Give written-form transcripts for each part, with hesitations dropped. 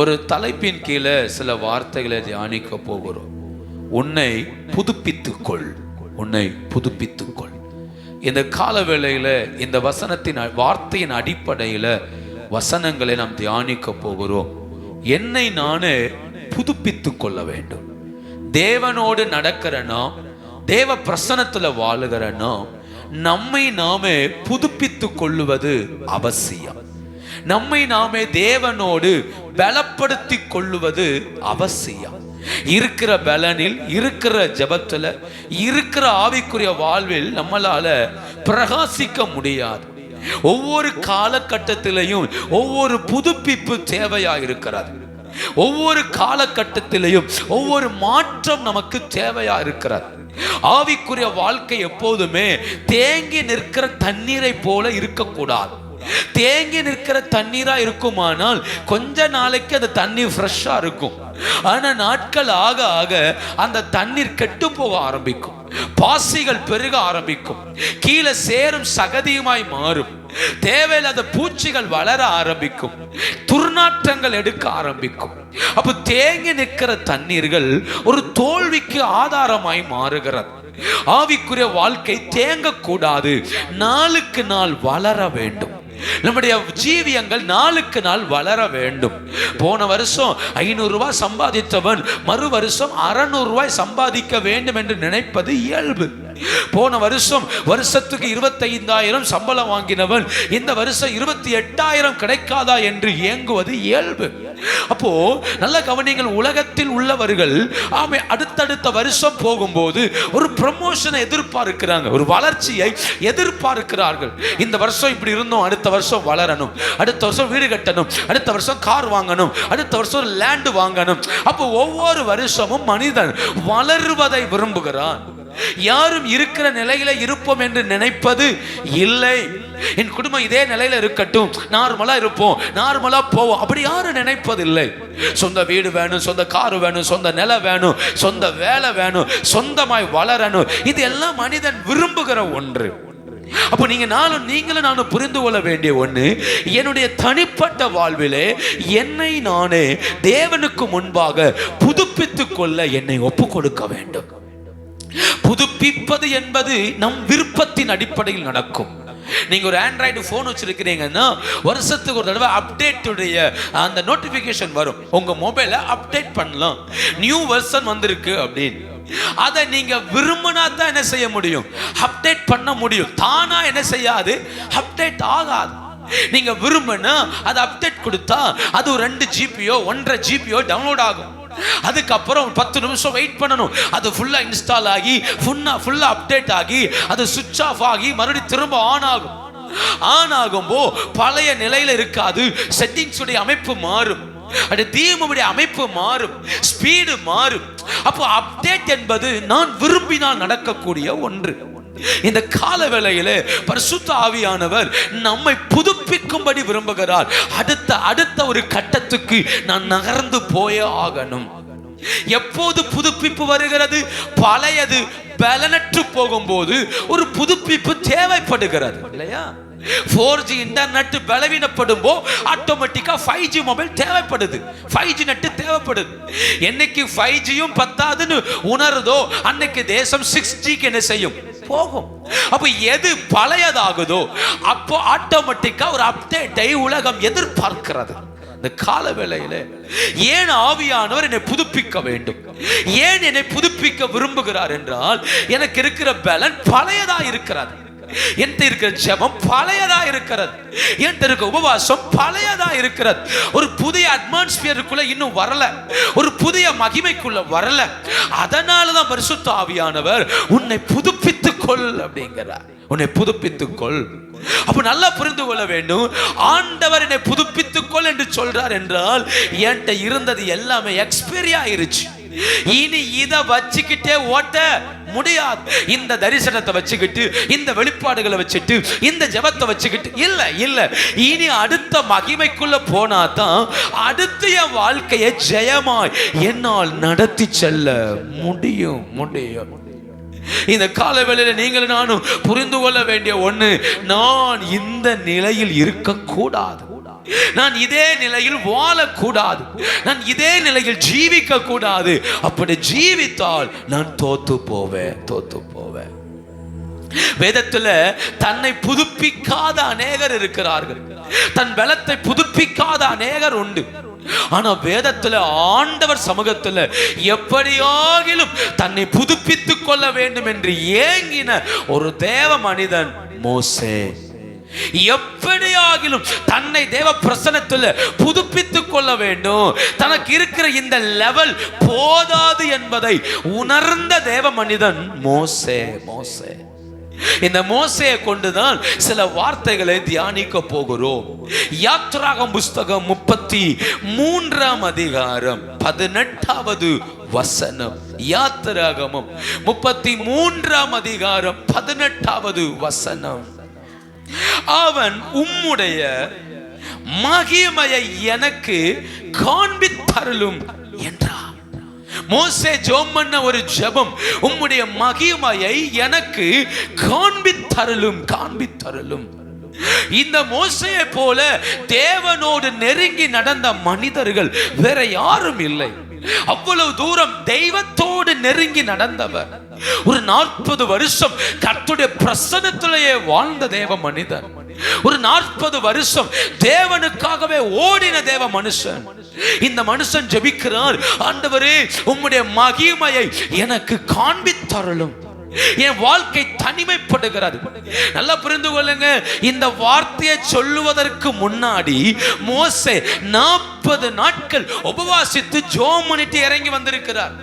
ஒரு தலைப்பின் கீழே சில வார்த்தைகளை தியானிக்க போகிறோம். உன்னை புதுப்பித்துக்கொள், உன்னை புதுப்பித்துக்கொள். இந்த கால வேளையில இந்த வசனத்தின் வார்த்தையின் அடிப்படையில் வசனங்களை நாம் தியானிக்க போகிறோம். என்னை நானே புதுப்பித்துக் கொள்ள வேண்டும். தேவனோடு நடக்கிறனா, தேவ பிரசன்னத்துல வாழுகிறனா, நம்மை நாமே புதுப்பித்துக் கொள்ளுவது அவசியம். நம்மை நாமே தேவனோடு பலப்படுத்தி கொள்ளுவது அவசியம். இருக்கிற பலனில், இருக்கிற ஜபத்துல, இருக்கிற ஆவிக்குரிய வாழ்வில் நம்மளால பிரகாசிக்க முடியாது. ஒவ்வொரு காலகட்டத்திலையும் ஒவ்வொரு புதுப்பிப்பு தேவையா இருக்கிறது. ஒவ்வொரு காலகட்டத்திலையும் ஒவ்வொரு மாற்றம் நமக்கு தேவையா இருக்கிறது. ஆவிக்குரிய வாழ்க்கை எப்போதுமே தேங்கி நிற்கிற தண்ணீரை போல இருக்கக்கூடாது. தேங்கி நிற்கிற தண்ணீரா இருக்குமானால் கொஞ்ச நாளைக்கு அந்த தண்ணீர் ஃப்ரெஷ்ஷா இருக்கும். ஆனா நாட்கள் ஆக ஆக அந்த தண்ணீர் கெட்டு போக ஆரம்பிக்கும், பாசிகள் பெருக ஆரம்பிக்கும், கீழே சேரும் சகதியுமாய் மாறும், தேவையில்லாத பூச்சிகள் வளர ஆரம்பிக்கும், துர்நாற்றங்கள் எடுக்க ஆரம்பிக்கும். அப்ப தேங்கி நிற்கிற தண்ணீர்கள் ஒரு தோல்விக்கு ஆதாரமாய் மாறுகிறது. ஆவிக்குரிய வாழ்க்கை தேங்கக்கூடாது, நாளுக்கு நாள் வளர வேண்டும். நம்முடைய ஜீவியங்கள் நாளுக்கு நாள் வளர வேண்டும். போன வருஷம் 500 ரூபாய் சம்பாதித்தவன் மறு வருஷம் 600 ரூபாய் சம்பாதிக்க வேண்டும் என்று நினைப்பது இயல்பு. போன வருஷத்துக்கு 25,000 சம்பளம் வாங்கினவன் இந்த வருஷம் 28,000 கிடைக்காதா என்று ஏங்குவது இயல்பு. அப்போ நல்ல கவனிங்கள், உலகத்தில் உள்ளவர்கள் அடுத்தடுத்த வருஷம் போகும்போது ஒரு ப்ரமோஷனை எதிர்பார்க்கிறாங்க, ஒரு வளர்ச்சியை எதிர்பார்க்கிறார்கள். இந்த வருஷம் இப்படி இருந்தோம், அடுத்த வருஷம் வளரணும், அடுத்த வருஷம் வீடு கட்டணும், அடுத்த வருஷம் கார் வாங்கணும், அடுத்த வருஷம் லேண்ட் வாங்கணும். அப்போ ஒவ்வொரு வருஷமும் மனிதன் வளருவதை விரும்புகிறான். யாரும் இருக்கிற நிலையில இருப்போம் என்று நினைப்பது இல்லை. என் குடும்பம் இதே நிலையில இருக்கட்டும், நார்மலா இருப்போம், நார்மலா போவோம், அப்படி யாரும் நினைப்பதில்லை. சொந்த வீடு வேணும், சொந்த கார் வேணும், சொந்த நிலம் வேணும், சொந்த வேலை வேணும், சொந்தமாய் வளரணும். இது எல்லாம் மனிதன் விரும்புகிற ஒன்று. அப்போ நீங்களும் நானும் புரிந்து கொள்ள வேண்டிய ஒன்று, என்னுடைய தனிப்பட்ட வாழ்விலே என்னை நானே தேவனுக்கு முன்பாக புதுப்பித்துக் கொள்ள என்னை ஒப்பு கொடுக்க வேண்டும். புதுப்பிப்பது என்பது நம் விருப்பத்தின் அடிப்படையில் நடக்கும். நீங்க ஒரு ஆண்ட்ராய்டு போன் வச்சிருக்கிறீங்கன்னா வருஷத்துக்கு ஒரு தடவை அப்டேட் உடைய அந்த நோட்டிபிகேஷன் வரும். உங்க மொபைலை அப்டேட் பண்ணலாம், நியூ வெர்ஷன் வந்திருக்கு அப்படின்னு. அதை நீங்க விரும்பினா தான் என்ன செய்ய முடியும், அப்டேட் பண்ண முடியும். தானா என்ன செய்யாது, அப்டேட் ஆகாது. நீங்க விரும்பினா அதை அப்டேட் கொடுத்தா அது 2 ஜிபியோ 1.5 ஜிபியோ டவுன்லோட் ஆகும். அதுக்கப்புறம் 10 நிமிஷம் வெயிட் பண்ணணும். அது ஃபுல்லா இன்ஸ்டால் ஆகி ஃபுல்லா அப்டேட் ஆகி அது சுவிட்ச் ஆஃப் ஆகி மறுபடியும் திரும்ப ஆன் ஆகும். ஆன் ஆகும்போ பழைய நிலையில இருக்காது, செட்டிங்ஸ் உடைய அமைப்பு மாறும், தீமுடைய அமைப்பு மாறும், ஸ்பீடு மாறும். அப்போ அப்டேட் என்பது நான் விரும்பினால் நடக்கக்கூடிய ஒன்று. இந்த கால வேளையிலே பரிசுத்த ஆவியானவர் நம்மை புதுப்பிக்கும்படி விரும்புகிறார். அடுத்த ஒரு கட்டத்துக்கு நான் நகர்ந்து போயே ஆகணும். எப்போது புதுப்பிப்பு வருகிறது, பழையது பலனற்று போகும்போது ஒரு புதுப்பிப்பு தேவைப்படுகிறது இல்லையா? 4G இன்டர்நெட் பலவீனப்படும் போது ஆட்டோமேட்டிக்கா 5G மொபைல் தேவைப்படுது, 5G நெட் தேவைப்படுது. என்னைக்கு 5Gயும் பத்தாதுன்னு உணருதோ அன்னைக்கு தேசம் 6Gக்கு என்ன செய்யும், போகும். அப்ப எது பழையதாகுதோ அப்போ ஆட்டோமேட்டிக்கா ஒரு அப்டேட்டை உலகம் எதிர்பார்க்கிறது. இந்த கால வேளையில ஏன் ஆவியானவர் என்னை புதுப்பிக்க வேண்டும், ஏன் என்னை புதுப்பிக்க விரும்புகிறார் என்றால், எனக்கு இருக்கிற பலன் பழையதா இருக்கிறது, என்கிட்ட இருக்கிற ஜெபம் பழையதா இருக்கிறது, என்கிட்ட இருக்கிற உபவாசம் பழையதா இருக்கிறது. ஒரு புதிய அட்மாஸ்பியருக்குள்ள இன்னும் வரல, ஒரு புதிய மகிமைக்குள்ள வரல. அதனாலதான் பரிசுத்த ஆவியானவர் உன்னை புதுப்பித்துக் கொள் அப்படிங்கிறார். உன்னை புதுப்பித்துக் கொள். அப்ப நல்லா புரிந்து கொள்ள வேண்டும், ஆண்டவர் என்னை புதுப்பித்துக் கொள் என்று சொல்றார் என்றால் என்கிட்ட இருந்தது எல்லாமே எக்ஸ்பைரி ஆயிருச்சு. இனி இதை வச்சுக்கிட்டே ஓட்ட முடியாது. இந்த தரிசனத்தை வச்சுக்கிட்டு, இந்த வெளிப்பாடுகளை வச்சுட்டு, இந்த ஜெபத்தை வச்சுக்கிட்டு இல்ல. இனி அடுத்த மகிமைக்குள்ள போனா தான் அடுத்த என் வாழ்க்கையை ஜெயமாய் என்னால் நடத்தி செல்ல முடியும். இந்த காலவேளையில நீங்களும் நானும் புரிந்து கொள்ள வேண்டிய ஒண்ணு, நான் இந்த நிலையில் இருக்கக்கூடாது. நான் இதே நிலையில் வாழக்கூடாது, நான் இதே நிலையில் ஜீவிக்க கூடாது. அப்படி ஜீவித்தால் நான் தோத்து போவேன். வேதத்துல தன்னை புதுப்பிக்காத அநேகர் இருக்கிறார்கள், தன் பலத்தை புதுப்பிக்காத அநேகர் உண்டு. ஆனா வேதத்துல ஆண்டவர் சமூகத்துல எப்படியாகிலும் தன்னை புதுப்பித்துக் கொள்ள வேண்டும் என்று ஏங்கின ஒரு தேவ மனிதன் மோசே. எப்படியாகிலும் தன்னை தேவ பிரசன்னத்தில் புதுப்பித்துக் கொள்ள வேண்டும், தனக்கு இருக்கிற இந்த லெவல் போதாது என்பதை உணர்ந்த தேவ மனிதன் மோசே. இந்த மோசேயை கொண்டுதான் சில வார்த்தைகளை தியானிக்க போகிறோம். யாத்திராகமம் புஸ்தகம் 33ஆம் அதிகாரம் 18வது வசனம். யாத்திராகமம் 33ஆம் அதிகாரம் 18வது வசனம். அவன் உம்முடைய மகிமையை எனக்கு காண்பித்தருளும் என்றார். மோசே ஜெபம் பண்ண ஒரு ஜெபம், உம்முடைய மகிமையை எனக்கு காண்பித்தருளும். இந்த மோசேயை போல தேவனோடு நெருங்கி நடந்த மனிதர்கள் வேற யாரும் இல்லை. அவ்வளவு தூரம் தெய்வத்தோடு நெருங்கி நடந்தவர். ஒரு 40 வருஷம் கர்த்தருடைய பிரசன்னத்திலேயே வாழ்ந்த தேவ மனிதன். ஒரு 40 வருஷம் தேவனுக்காகவே ஓடின தேவ மனுஷன். இந்த மனுஷன் ஜெபிக்கிறார், ஆண்டவரே உம்முடைய மகிமையை எனக்கு காண்பித்தருளும். என் வாழ்க்கை தனிமைப்படுகிறது. நல்லா புரிந்து கொள்ளுங்க, இந்த வார்த்தையை சொல்லுவதற்கு முன்னாடி மோசே 40 நாட்கள் உபவாசித்து ஜெபம் பண்ணிட்டு இறங்கி வந்திருக்கிறார்.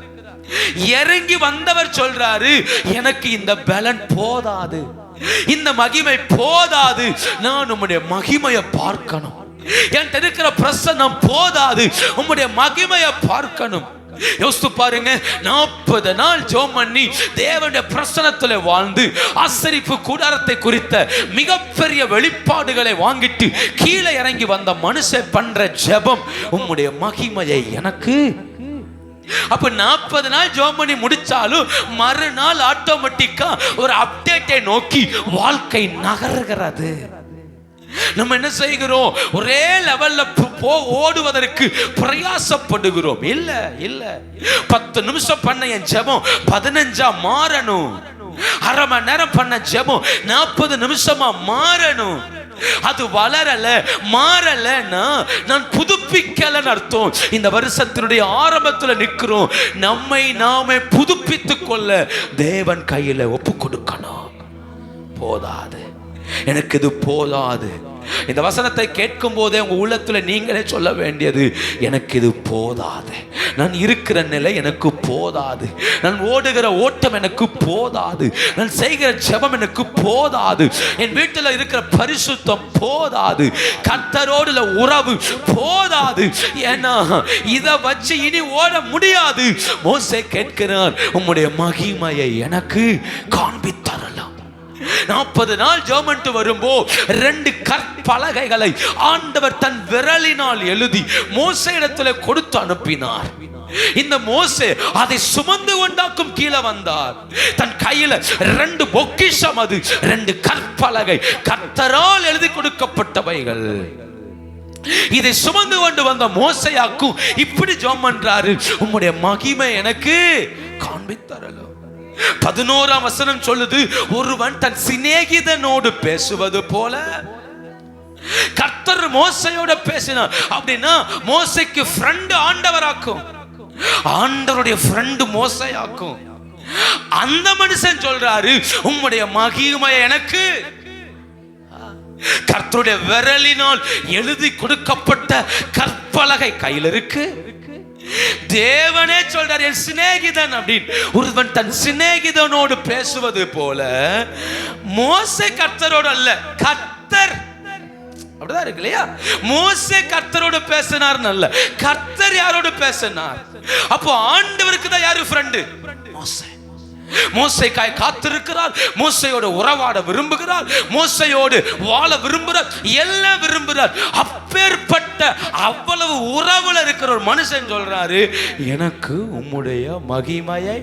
இறங்கி வந்தவர் சொல்றாரு, எனக்கு இந்த பலன் போதாது, இந்த மகிமை போதாது, நான் உம்முடைய மகிமையை பார்க்கணும். என்கிட்ட இருக்கிற பிரசன்னம் போதாது, உம்முடைய மகிமையை பார்க்கணும். யோசித்து பாருங்க, 40 நாள் ஜெபம் பண்ணி தேவனுடைய பிரசன்னத்திலே வாழ்ந்து ஆசரிப்பு கூடாரத்தை குறித்த மிகப்பெரிய வெளிப்பாடுகளை வாங்கிட்டு கீழே இறங்கி வந்த மனுஷன் பண்ற ஜெபம், உம்முடைய மகிமையை எனக்கு. அப்ப 40 நாள் ஜெபம் பண்ணி முடிச்சாலும் மறுநாள் ஆட்டோமேட்டிக்கா ஒரு அப்டேட்டை நோக்கி வாழ்க்கை நகர்கிறது. நம்ம என்ன செய்கிறோம்? ஒரே லெவல்ல ஓடுவதற்கு பிரயாசப்படுகிறோம். இல்ல 10 நிமிஷம் பண்ண என் ஜெபம் 15ஆ மாறணும். அரை மணி நேரம் பண்ண ஜெபம் 40 நிமிஷமா மாறணும். அது வளரல, மாறலன்னா நான் புதுப்பிக்கலன்னு அர்த்தம். இந்த வருஷத்தினுடைய ஆரம்பத்தில் நிற்கிறோம். நம்மை நாமே புதுப்பித்துக் கொள்ள தேவன் கையில ஒப்பு கொடுக்கணும். போதாது, எனக்கு இது போதாது. இந்த வசனத்தை கேட்கும் போதே உங்க உள்ளத்துல நீங்களே சொல்ல வேண்டியது, எனக்கு இது போதாது, நான் இருக்கிற நிலை எனக்கு போதாது, நான் ஓடுகிற ஓட்டம் எனக்கு போதாது, நான் செய்கிற ஜெபம் எனக்கு போதாது, என் வீட்டில் இருக்கிற பரிசுத்தம் போதாது, கர்த்தரோடு உறவு போதாது, ஏன்னா இதை வச்சு இனி ஓட முடியாது. மோசே கேட்கிறார், உம்முடைய மகிமையை எனக்கு காண்பித்தரலாம். 40 நாள் ஜெபம் வரும்போ 2 கற்பலகைகளை ஆண்டவர் தன் விரலினால் எழுதி மோசே இடத்துல கொடுத்து அனுப்பினார். இந்த மோசே அதை சுமந்து கொண்டாக்கும் கீழே வந்தார். தன் கையில 2 பொக்கிஷம், அது 2 கற்பலகை, கர்த்தரால் எழுதி கொடுக்கப்பட்டவைகள். இதை சுமந்து கொண்டு வந்த மோசேயாக்கும் இப்படி ஜெபம் பண்றாரு, உம்முடைய மகிமை எனக்கு காண்பித்தரலாம். 11ஆம் வசனம் சொல்லுது, ஒருவன் தன் சிநேகிதனோடு பேசுவது போல கர்த்தர் மோசையோட பேசினார். அப்படின்னா மோசைக்கு ஃப்ரெண்ட் ஆண்டவராக்கும், ஆண்டவருடைய ஃப்ரெண்ட் மோசையாக்கும். அந்த மனுஷன் சொல்றாரு, உம்முடைய மகிமை எனக்கு. கர்த்தருடைய விரலினால் எழுதி கொடுக்கப்பட்ட கற்பலகை கையில் இருக்கு. தேவனே சொல்றார், என் சிநேகிதன் அப்படின்னு. ஒருவன் தன் சிநேகிதனோடு பேசுவது போல மோசே கர்த்தரோடு அல்ல, கர்த்தர் அப்படிதான் இருக்கு இல்லையா? மோசே கர்த்தரோடு பேசினார் அல்ல, கர்த்தர் யாரோடு பேசினார்? அப்போ ஆண்டவருக்கு தான் யாரு ஃப்ரெண்டு? மோசே. மோசேக்காய் காத்திருக்கிறார், மோசையோடு உறவாட விரும்புகிறார், மோசையோடு வாழ விரும்புகிறார், எல்லாம் விரும்புகிறார். அப்பேற்பட்ட அவ்வளவு உறவுல இருக்கிற ஒரு மனுஷன் சொல்றாரு, எனக்கு உம்முடைய மகிமையை.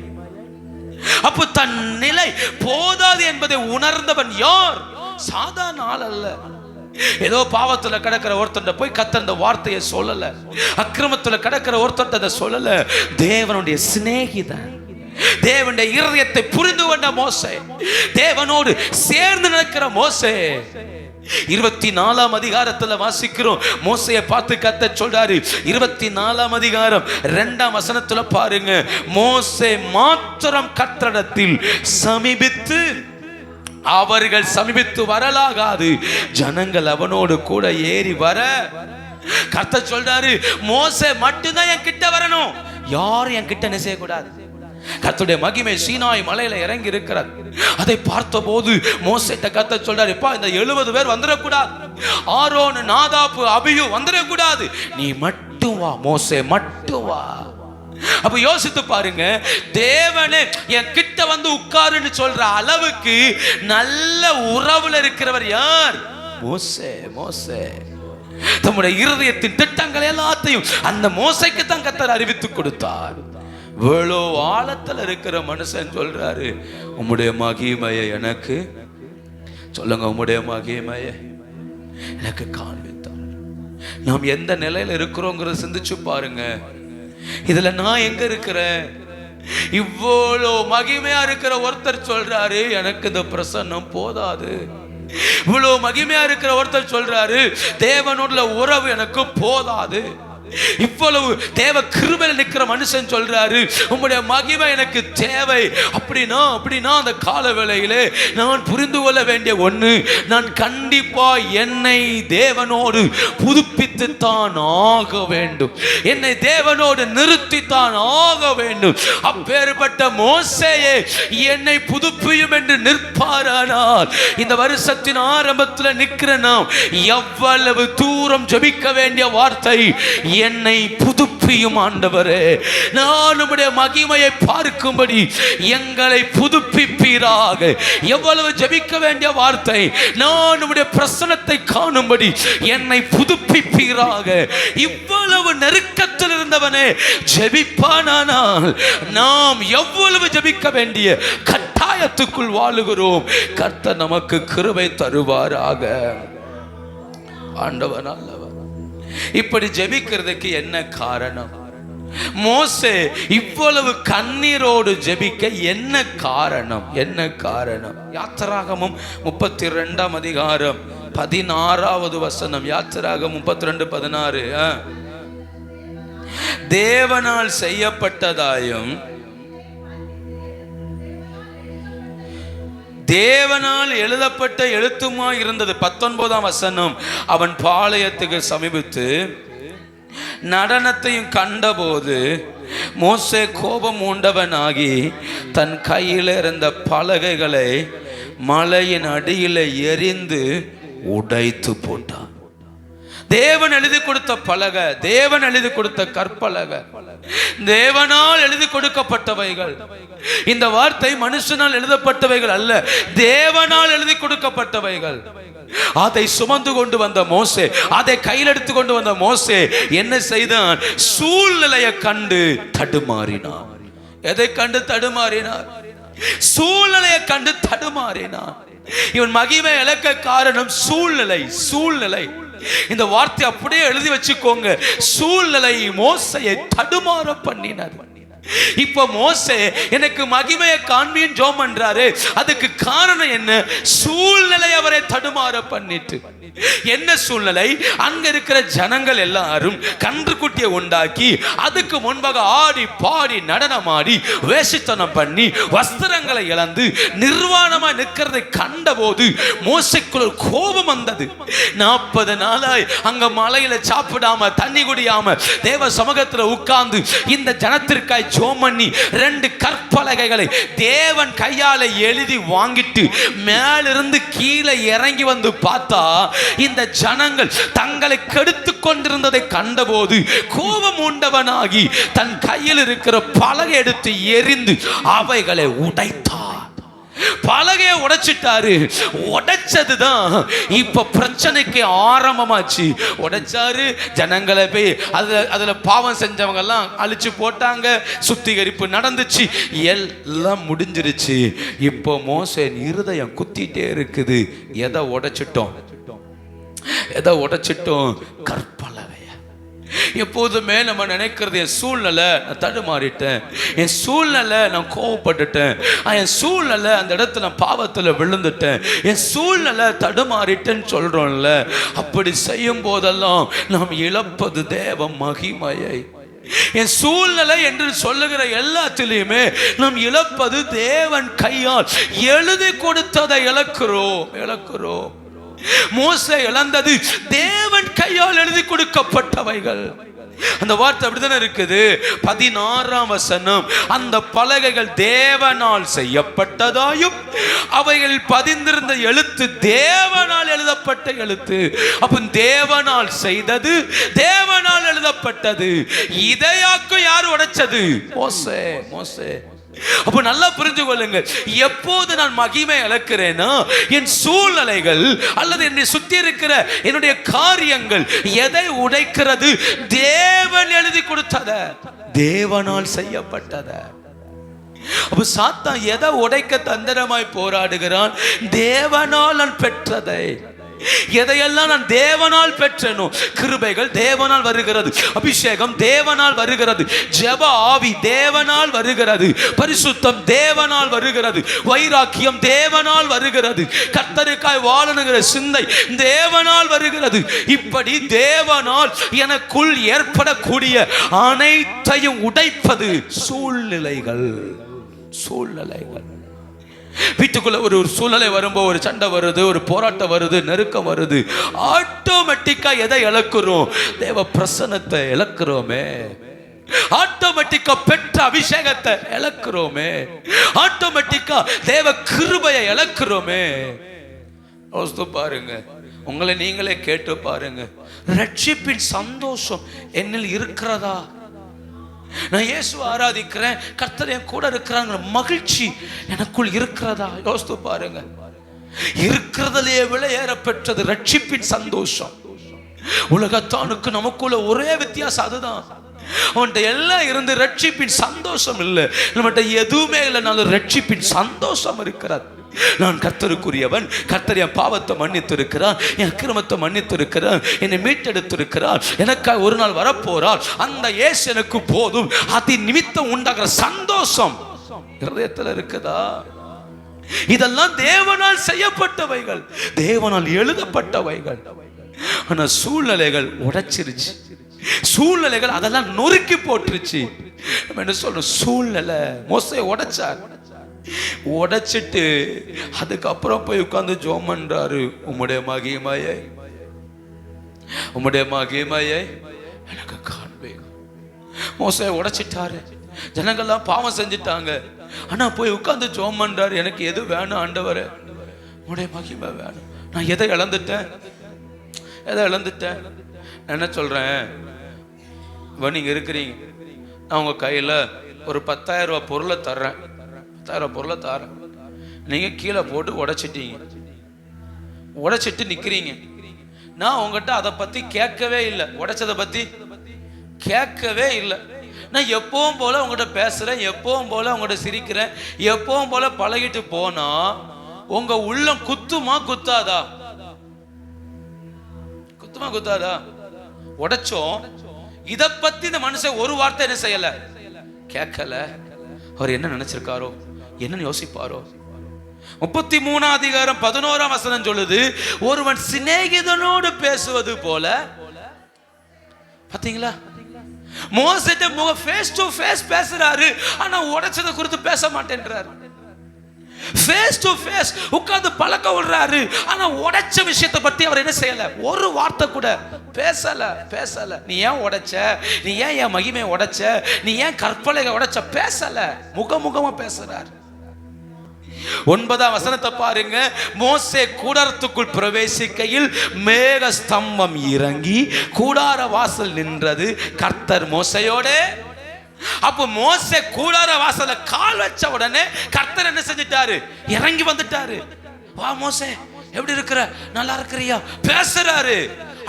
அப்ப தன் நிலை போதாது என்பதை உணர்ந்தவன் யார்? சாதாரண ஆள் அல்ல. ஏதோ பாவத்துல கிடக்கிற ஒருத்தன் போய் கர்த்தர் அந்த வார்த்தையை சொல்லல, அக்கிரமத்துல கிடக்கிற ஒருத்தன் அதை சொல்லல. தேவனுடைய சிநேகிதன், தேவனுடைய இருதயத்தை புரிந்து கொண்ட மோசே, தேவனோடு சேர்ந்து நடக்கிற மோசே. 24ஆம் அதிகாரத்துல வாசிக்கிறோம், மோசையை பார்த்து கர்த்தர் சொல்றாரு. 24ஆம் அதிகாரம் 2ஆம் வசனத்துல பாருங்க, மோசே மாத்திரம் கர்த்தரிடத்தில் சமீபித்து, அவர்கள் சமீபித்து வரலாகாது, ஜனங்கள் அவனோடு கூட ஏறி வர. கர்த்தர் சொல்றாரு, மோசே மட்டும்தான் என் கிட்ட வரணும், யாரும் என் கிட்ட என்ன செய்யக்கூடாது. கர்த்தருடைய மகிமை சீனாய் மலையில இறங்கி இருக்கிறார். அதை பார்த்த போது மோசேட்ட கர்த்தர் சொல்றாரு, இப்பா இந்த 70 பேர் வந்துடக்கூடாது, ஆரோன் நாதாப்பு அபியு வந்துடக்கூடாது, நீ மட்டும் வா, மோசே மட்டும் வா. அப்ப யோசித்து பாருங்க, தேவனே என் கிட்ட வந்து உட்காருன்னு சொல்ற அளவுக்கு நல்ல உறவுல இருக்கிறவர் யார்? மோசே. மோசே தம்முடைய இருதயத்தின் திட்டங்கள் எல்லாத்தையும் அந்த மோசைக்கு தான் கர்த்தர் அறிவித்து கொடுத்தார். இவ்வளோ ஆழத்தில் இருக்கிற மனுஷன் சொல்றாரு, உம்முடைய மகிமையை எனக்கு சொல்லுங்க, உம்முடைய மகிமையை எனக்கு காண்பித்தார். நாம் எந்த நிலையில இருக்கிறோங்கிறத சிந்திச்சு பாருங்க. இதுல நான் எங்க இருக்கிறேன்? இவ்வளோ மகிமையா இருக்கிற ஒருத்தர் சொல்றாரு, எனக்கு இந்த பிரசன்னம் போதாது. இவ்வளோ மகிமையா இருக்கிற ஒருத்தர் சொல்றாரு, தேவனோட உறவு எனக்கு போதாது. இவ்வளவு தேவ கிருபையில் நிற்கிற மனுஷன் சொல்றாரு, உம்முடைய மகிமை எனக்கு தேவை. அப்படின்னா அந்த கால வேளையிலே நான் புரிந்து கொள்ள வேண்டிய ஒண்ணு, நான் கண்டிப்பா என்னை தேவனோடு புதுப்பித்துத்தான் ஆக வேண்டும், என்னை தேவனோடு நிறுத்தித்தான் ஆக வேண்டும். அப்பேற்பட்ட மோசேயே என்னை புதுப்பியும் என்று நிற்பாரானால், இந்த வருஷத்தின் ஆரம்பத்தில் நிற்கிற நாம் எவ்வளவு தூரம் ஜெபிக்க வேண்டிய வார்த்தை, என்னை புதுப்பியும் ஆண்டவரே, நான் உம்முடைய மகிமையை பார்க்கும்படி எங்களை புதுப்பிப்பீராக. எவ்வளவு ஜெபிக்க வேண்டிய வார்த்தை, நான் உம்முடைய பிரசன்னத்தை காணும்படி என்னை புதுப்பிப்பீராக. இவ்வளவு நெருக்கத்தில் இருந்தவனே ஜெபிப்பானால் நாம் எவ்வளவு ஜெபிக்க வேண்டிய கட்டாயத்துக்குள் வாழுகிறோம். கர்த்தர் நமக்கு கிருபை தருவாராக. ஆண்டவர் நல்லவர். இப்படி ஜெபிக்கிறதுக்கு என்ன காரணம்? மோசே இவ்வளவு கண்ணீரோடு ஜெபிக்க என்ன காரணம்? என்ன காரணம்? யாத்திராகமம் 32ஆம் அதிகாரம் 16வது வசனம். யாத்திராகமம் 32:16. தேவனால் செய்யப்பட்டதாயும் தேவனால் எழுதப்பட்ட எழுத்துமாய் இருந்தது. 19ஆம் வசனம். அவன் பாளையத்துக்கு சமீபித்து நடனத்தையும் கண்டபோது மோசே கோபம் உண்டவனாகி தன் கையில் இருந்த பலகைகளை மலையின் அடியில் எரிந்து உடைத்து போட்டான். தேவன் எழுதி கொடுத்த பலகை, தேவன் எழுதி கொடுத்த கற்பலகை, தேவனால் எழுதி கொடுக்கப்பட்டவைகள். இந்த வார்த்தை மனுஷனால் எழுதப்பட்டவைகள் அல்ல, தேவனால் எழுதி கொடுக்கப்பட்டவைகள். அதை சுமந்து கொண்டு வந்த மோசே, அதை கையில் எடுத்து கொண்டு வந்த மோசே என்ன செய்தான்? சூழ்நிலையை கண்டு தடுமாறினான். எதை கண்டு தடுமாறினார்? சூழ்நிலையை கண்டு தடுமாறினான். இவன் மகிமை இழக்க காரணம் சூழ்நிலை. சூழ்நிலை, இந்த வார்த்தை அப்படியே எழுதி வச்சுக்கோங்க. சூழ்நிலை மோசையை தடுமாற பண்ணினது. இப்ப மோசே எனக்கு மகிமையை காண்பின்னு ஜெபம் பண்றாரு. அதுக்கு காரணம் என்ன? சூழ்நிலை அவரை தடுமாற பண்ணிட்டு. என்ன சூழ்நிலை? அங்க இருக்கிற ஜனங்கள் எல்லாரும் கன்றுக்குட்டியை உண்டாக்கி அதுக்கு முன்பாக ஆடி பாடி நடனமாடி வேஷத்தனம் பண்ணி வஸ்திரங்களை இழந்து நிர்வாணமா நிற்கிறதை கண்டபோது மோசேக்குள்ள கோபம் வந்தது. 40 நாளாய் அங்க மலையில சாப்பிடாம தண்ணி குடியாம தேவ சமூகத்துல உட்கார்ந்து இந்த ஜனத்திற்காய் ஜெபம் பண்ணி 2 கற்பலகைகளை தேவன் கையால எழுதி வாங்கிட்டு மேலிருந்து கீழே இறங்கி வந்து பார்த்தா இந்த ஜனங்கள் தங்களை கெடுத்துக் கொண்டிருந்ததை கண்டபோது கோபம் உண்டவனாகி தன் கையில் இருக்கிற பலகை எடுத்து எரிந்து அவைகளை உடைத்தார். பலகையை உடைச்சிட்டாரு. உடைச்சதுதான் இப்ப பிரச்சனைக்கு ஆரம்பமாச்சு. உடைச்சாரு, ஜனங்களை போய் அதுல பாவம் செஞ்சவங்க எல்லாம் அழிச்சு போட்டாங்க, சுத்திகரிப்பு நடந்துச்சு, எல்லாம் முடிஞ்சிருச்சு. இப்போ மோசே இருதயம் குத்திட்டே இருக்குது. எதை உடைச்சிட்டோம்? எதை உடைச்சிட்டோம்? கற்பலகைய. எப்போதுமே நம்ம நினைக்கிறது, என் சூழ்நிலை நான் தடுமாறிட்டேன், என் சூழ்நிலை நான் கோவப்பட்டுட்டேன், என் சூழ்நிலை அந்த இடத்துல நான் பாவத்தில் விழுந்துட்டேன், என் சூழ்நிலை தடுமாறிட்டேன்னு சொல்றோம்ல. அப்படி செய்யும் போதெல்லாம் நாம் இழப்பது தேவ மகிமையை. என் சூழ்நிலை என்று சொல்லுகிற எல்லாத்திலையுமே நாம் இழப்பது தேவன் கையால் எழுதி கொடுத்ததை இழக்கிறோம். மோசே இழந்தது தேவன் கையால் எழுதி கொடுக்கப்பட்டவைகள். அந்த வார்த்தை அப்படித்தானே இருக்குது. 16ஆம் வசனம், அந்த பலகைகள் தேவனால் செய்யப்பட்டதாயும் அவைகள் பதிந்திருந்த எழுத்து தேவனால் எழுதப்பட்ட எழுத்து. அப்ப தேவனால் செய்தது, தேவனால் எழுதப்பட்டது. இதையாக்கும் யார் உடைச்சது? மோசே. அப்ப நல்லா புரிஞ்சு கொள்ளுங்க, எப்போது நான் மகிமை இழக்கிறேன்னா, என் சூழ்நிலைகள் அல்லது என்னை சுத்தி இருக்கிற என்னுடைய காரியங்கள் எதை உடைக்கிறது? தேவன் எழுதி கொடுத்தத, தேவனால் செய்யப்பட்டத. அப்ப சாத்தான் எதை உடைக்க தந்திரமாய் போராடுகிறான்? தேவனால் நான் பெற்றதை. எதையெல்லாம் நான் தேவனால் பெற்றனோ, கிருபைகள் தேவனால் வருகிறது, அபிஷேகம் தேவனால் வருகிறது, ஜெப ஆவி தேவனால் வருகிறது, பரிசுத்தம் தேவனால் வருகிறது, வைராக்கியம் தேவனால் வருகிறது, கர்த்தருக்காய் வாழணுங்கிற சிந்தை தேவனால் வருகிறது. இப்படி தேவனால் எனக்குள் ஏற்படக்கூடிய அனைத்தையும் உடைப்பது சூழ்நிலைகள். வீட்டுக்குள்ள ஒரு சூழ்நிலை வரும்போது, ஒரு சண்டை வருது, ஒரு போராட்டம் வருது, நெருக்கம் வருது, ஆட்டோமேட்டிக்கா எதை இழக்கிறோம்? தேவ பிரசன்னத்தை இழக்கிறோமே. ஆட்டோமேட்டிக்கா பெற்ற அபிஷேகத்தை இழக்கிறோமே. ஆட்டோமேட்டிக்கா தேவ கிருபையை இழக்கிறோமே. பாருங்க, உங்களை நீங்களே கேட்டு பாருங்க, ரட்சிப்பின் சந்தோஷம் என்னில் இருக்கிறதா? நான் இயேசுவை ஆராதிக்கிறேன், கர்த்தர் என் கூட இருக்கிறாங்க, மகிழ்ச்சி எனக்குள் இருக்கிறதா? யோசித்து பாருங்க. இருக்கிறதுலேயே விலையேற பெற்றது ரட்சிப்பின் சந்தோஷம். உலகத்தானுக்கு நமக்குள்ள ஒரே வித்தியாசம் அதுதான். அவன்கிட்ட எல்லாம் இருந்து ரட்சிப்பின் சந்தோஷம் இல்லை. நம்மகிட்ட எதுவுமே இல்லைனாலும் ரட்சிப்பின் சந்தோஷம் இருக்கிறது. நான் கர்த்தருக்குரியவன், கர்த்தர் என் பாவத்தை மன்னித்து இருக்கிறார், என் அக்கிரமத்தை மன்னித்து இருக்கிறார், என்னை மீட்டெடுத்து இருக்கிறார், எனக்காக ஒரு நாள் வரப்போறார், அந்த இயேசு எனக்கு போதும். அதி நிமித்தம் உண்டாகிற சந்தோஷம் இருதயத்தில் இருக்குதா? இதெல்லாம் தேவனால் செய்யப்பட்டவைகள், தேவனால் எழுதப்பட்டவைகள். ஆனா சூழ்நிலைகள் உடைச்சிருச்சு, சூழ்நிலைகள் அதெல்லாம் நொறுக்கி போட்டுருச்சு. நம்ம என்ன சொல்றோம்? சூழ்நிலை மோசே உடைச்சிட்டு அதுக்கப்புறம் போய் உட்கார்ந்து ஜெபம் பண்றாரு. உம்முடைய மகிமையை எனக்கு காண்பேன். மோசே உடைச்சிட்டாரு, ஜனங்கள்லாம் பாவம் செஞ்சிட்டாங்க. ஆனா போய் உட்கார்ந்து ஜெபம் பண்றாரு. எனக்கு எது வேணும் ஆண்டவரே? உம்முடைய மகிமை வேணும். நான் எதை இழந்துட்டேன்? நான் என்ன சொல்றேன்? நீங்க இருக்கிறீங்க, நான் உங்க கையில ஒரு 10,000 ரூபாய் பொருளை தர்றேன், 10,000 பொருளை தரேன். நீங்க கீழே போட்டு உடைச்சிட்டு நிக்கிறீங்க. நான் உங்ககிட்ட அதை பத்தி கேட்கவே இல்லை, உடைச்சதை பத்தி கேட்கவே இல்லை. நான் எப்பவும் போல உங்ககிட்ட பேசுறேன், எப்பவும் போல உங்ககிட்ட சிரிக்கிறேன், எப்பவும் போல பழகிட்டு போனா உங்க உள்ளம் குத்துமா குத்தாதா? உடைச்சோம். இத பத்தி இந்த மனுஷன் ஒரு வார்த்தை என்ன செய்யல, கேட்கல. அவர் என்ன நினைச்சிருக்காரோ, என்ன யோசிப்பாரோ? 33ஆம் அதிகாரம் 11ஆம் வசனம் சொல்லுது, ஒருவன் சிநேகிதனோடு பேசுவது போல. பாத்தீங்களா? மோசேட்ட ஃபேஸ் டு ஃபேஸ் பேசுறாரு, ஆனா உடைச்சதை குறித்து பேச மாட்டேன்றாரு. ஃபேஸ் டு ஃபேஸ் உட்கார்ந்து பழக்க விடுறாரு, ஆனா உடைச்ச விஷயத்தை பத்தி அவர் என்ன செய்யல, ஒரு வார்த்தை கூட பேசல. நீ ஏன் உடைச்ச, நீ ஏன் என் மகிமையை உடைச்ச, நீ ஏன் கற்பலையை உடைச்ச, பேசல. முகமுகமா பேசுறாரு. 9ஆம் வசனத்தை பாருங்க. மோசே கூடாரத்துக்குள் பிரவேசிக்கையில் மேக ஸ்தம்பம் இறங்கி கூடார வாசல் நின்றது, கர்த்தர் மோசையோட. அப்ப மோசே கூடார வாசல்ல கால் வச்ச உடனே கர்த்தர் என்ன செஞ்சிட்டாரு? இறங்கி வந்துட்டாரு. வா மோசே, எப்படி இருக்கிற, நல்லா இருக்கிறியா? பேசுறாரு.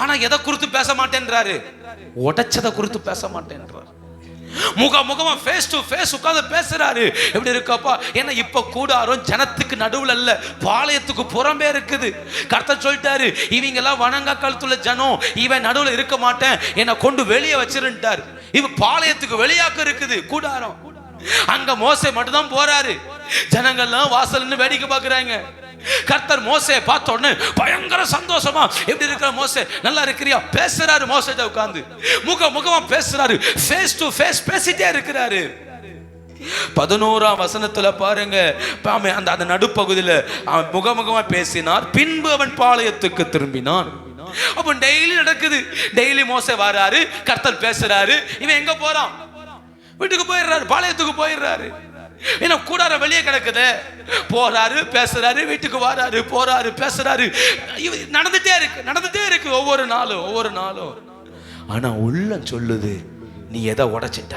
ஆனா எதை குறித்து பேச மாட்டேன்றாரு? உடைச்சதை குறித்து பேச மாட்டேன்றார். முகமுகமா ஃபேஸ் டு ஃபேஸ் உட்கார்ந்து பேசுறாரு. எப்படி இருக்கப்பா? ஏன்னா இப்ப கூடாரம் ஜனத்துக்கு நடுவுல இல்ல, பாளையத்துக்கு புறம்பே இருக்குது. கர்த்தர் சொல்லிட்டாரு, இவங்க எல்லாம் வணங்கா கழுத்துள்ள ஜனம், இவன் நடுவுல இருக்க மாட்டேன், என்னை கொண்டு வெளியே வச்சிருந்தாரு. இவ பாளையத்துக்கு வெளியாக்க இருக்குது கூடாரம். அங்க மோசே மட்டும் தான் போறாரு. ஜனங்கள்லாம் வாசல்னு வேடிக்கை பார்க்கறாங்க. கர்த்தர் மோசே பார்த்த உடனே பயங்கர சந்தோஷமா, எப்படி இருக்கிற மோசே, நல்லா இருக்கிறியா, பேசுறாரு. மோசேட்ட உட்கார்ந்து முகமா பேசுறாரு, ஃபேஸ் டு ஃபேஸ் பேசிட்டே இருக்கிறாரு. 11ஆம் வசனத்துல பாருங்க, அந்த நடுப்பகுதியில முகமுகமா பேசினார். பின்பு அவன் பாளையத்துக்கு திரும்பினான். அப்ப டெய்லி நடக்குது. டெய்லி மோசே வராரு, கர்த்தர் பேசுறாரு. இவன் எங்க போறான்? வீட்டுக்கு போயிடுறாரு, பாளையத்துக்கு போயிடுறாரு. ஏன்னா கூடாரம் வெளியே கிடக்குது. போறாரு, பேசுறாரு, வீட்டுக்கு வராரு, போறாரு, பேசுறாரு. நடந்துட்டே இருக்கு ஒவ்வொரு நாளும். ஆனா உள்ள சொல்லுது, நீ எதை உடைச்சிட்ட?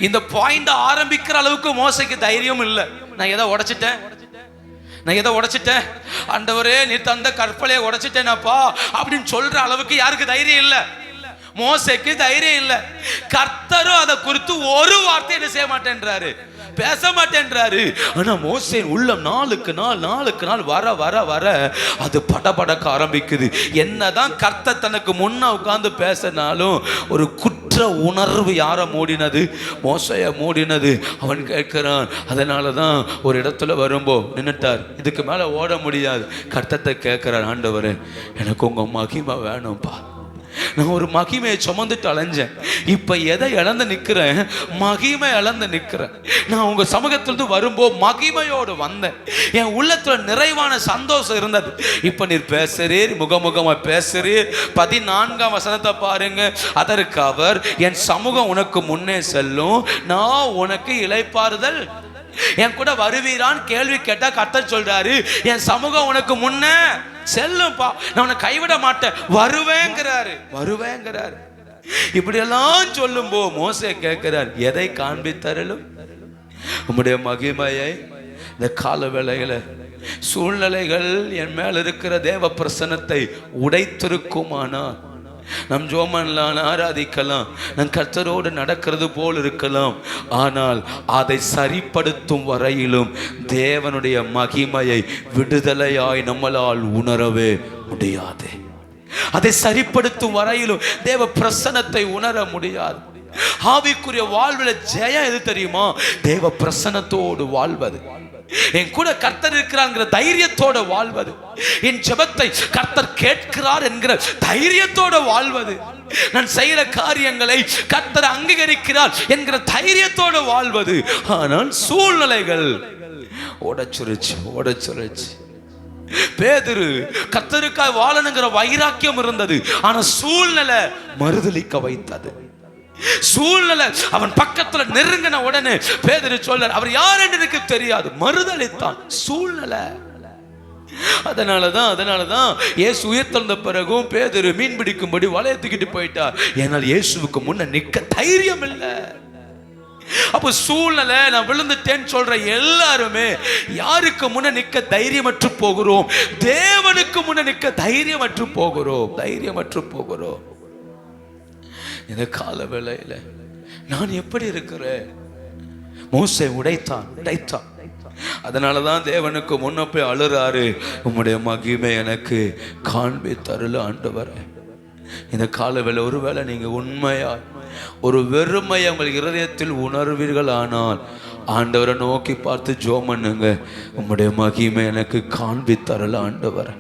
இந்த பாயிண்ட் ஆரம்பிக்கிற அளவுக்கு மோசைக்கு தைரியம் இல்லை. நான் எதை உடைச்சிட்டேன் ஆண்டவரே, நீ தந்த கற்பலையை உடைச்சிட்டேனாப்பா அப்படின்னு சொல்ற அளவுக்கு யாருக்கு தைரியம் இல்லை? மோசேக்கு தைரியம் இல்லை. கர்த்தரும் அதை குறித்து ஒரு வார்த்தை என்ன செய்ய மாட்டேன்றாரு, பேச மாட்டேன்றாரு. ஆனா மோசேன் உள்ளம் நாளுக்கு நாள் வர அது படபடக்க ஆரம்பிக்குது. என்னதான் கர்த்தர் தனக்கு முன்ன உட்கார்ந்து பேசினாலும் ஒரு குற்ற உணர்வு யார மூடினது? மோசைய மூடினது. அவன் கேட்கிறான். அதனாலதான் ஒரு இடத்துல வரும்போ நின்னுட்டார். இதுக்கு மேல ஓட முடியாது. கர்த்தத்தை கேட்கிறார், ஆண்டவரே எனக்கு உங்க மகிமை வேணும்பா. நான் ஒரு மகிமையை சுமந்துட்டு அலைஞ்சேன். இப்ப எதை இழந்து நிக்கிறேன்? மகிமை இழந்து நிக்கிறேன். நான் உங்க சமூகத்திலிருந்து வரும்போ மகிமையோடு வந்தேன். என் உள்ளத்துல நிறைவான சந்தோஷம் இருந்தது. இப்ப நீர் பேசுறீர், முகமுகமா பேசுறீர். 14ஆம் வசனத்தை பாருங்க. அதற்கு அவர், என் சமூகம் உனக்கு முன்னே செல்லும், நான் உனக்கு இளைப்பாறுதல். என் கூட வருவீரான் கேள்வி கேட்டா கர்த்தர் சொல்றாரு, என் சமூகம் உனக்கு முன்ன செல்லும்பா, நான் உன்னை கைவிட மாட்டேன், வருவேங்கிறாரு. இப்படி எல்லாம் சொல்லும் போ மோசே கேட்கிறார், எதை காண்பித்தருளும்? உம்முடைய மகிமையை. இந்த கால வேளையில சூழ்நிலைகள் என் மேல் இருக்கிற தேவ பிரசன்னத்தை உடைத்திருக்குமானால் நம் ஜோமன்லாம் ஆராதிக்கலாம், நம் கர்த்தரோடு நடக்கிறது போல் இருக்கலாம். ஆனால் அதை சரிப்படுத்தும் வரையிலும் தேவனுடைய மகிமையை விடுதலையாய் நம்மளால் உணரவே முடியாது. அதை சரிப்படுத்தும் வரையிலும் தேவ பிரசன்னத்தை உணர முடியாது. ஆவிக்குரிய வாழ்வில் ஜெயம் எது தெரியுமா? தேவ பிரசன்னத்தோடு வாழ்வது. என் கூட கர்த்தர் இருக்கிறார் தைரியத்தோட வாழ்வது. என் ஜெபத்தை கர்த்தர் கேட்கிறார் என்கிற தைரியத்தோட வாழ்வது. நான் செய்யற காரியங்களை கர்த்தர் அங்கீகரிக்கிறார் என்கிற தைரியத்தோட வாழ்வது. ஆனால் சூழ்நிலைகள் உடைச்சுருச்சு. பேதுரு கர்த்தருக்காய் வாழணுங்கிற வைராக்கியம் இருந்தது. ஆனா சூழ்நிலை மறுதலிக்க வைத்தது. சூழ்நிலை அவன் பக்கத்துல நெருங்கின உடனே பேதுரு சொல்றார், அவர் யார் என்று எனக்கு தெரியாது, மறுதலித்தான் சூழ்நிலை. அதனாலதான் இயேசு உயிர்த்தெழுந்த பிறகும் பேதுரு மீன் பிடிக்கும்படி வளையத்துக்கிட்டு போயிட்டார். ஏனால் இயேசுவுக்கு முன்ன நிக்க தைரியம் இல்லை. அப்போ சூழ்நிலை நான் விழுந்துட்டேன்னு சொல்ற எல்லாருமே யாருக்கு முன்ன நிக்க தைரியமற்று போகிறோம்? தேவனுக்கு முன்ன நிக்க தைரியமற்று போகிறோம். இந்த கால வேளையில நான் எப்படி இருக்கிறேன்? மோசே உடைத்தான். அதனாலதான் தேவனுக்கு முன்ன போய் அழுறாரு, உம்முடைய மகிமை எனக்கு காண்பித்தருள ஆண்டவரே. இந்த கால வேளை ஒருவேளை நீங்க உண்மையா ஒரு வெறுமையை உங்கள் இருதயத்தில் உணர்வீர்கள் ஆனால் ஆண்டவரை நோக்கி பார்த்து ஜெபம் பண்ணுங்க, உம்முடைய மகிமை எனக்கு காண்பித்தருள ஆண்டவரே.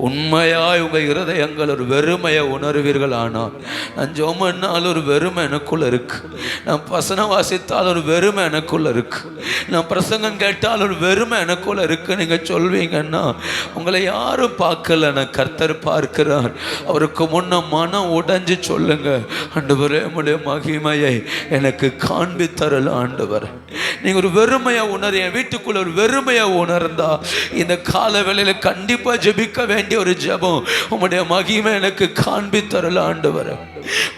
உண்மையாய் உங்க இருதயங்கள் ஒரு வெறுமையை உணர்வீர்கள் ஆனால், நான் ஜெபம் பண்ணால் ஒரு வெறுமை எனக்குள்ள இருக்கு, நான் வசனம் வாசித்தால் ஒரு வெறுமை எனக்குள்ள இருக்கு, நான் பிரசங்கம் கேட்டால் ஒரு வெறுமை எனக்குள்ள இருக்கு நீங்க சொல்வீங்கன்னா உங்களை யாரும் பார்க்கல, நான் கர்த்தர் பார்க்கிறார். அவருக்கு முன்ன மனம் உடைஞ்சு சொல்லுங்க, ஆண்டவரே உம்முடைய மகிமையை எனக்கு காண்பித்தருள ஆண்டவரே. நீங்க ஒரு வெறுமையை உணர், என் வீட்டுக்குள்ள ஒரு வெறுமையை உணர்ந்தா இந்த கால வேளையில கண்டிப்பா ஜெபிக்க வேண்டிய ஒரு ஜெபம், உம்முடைய மகிமை எனக்கு காண்பித்தருள ஆண்டவரே.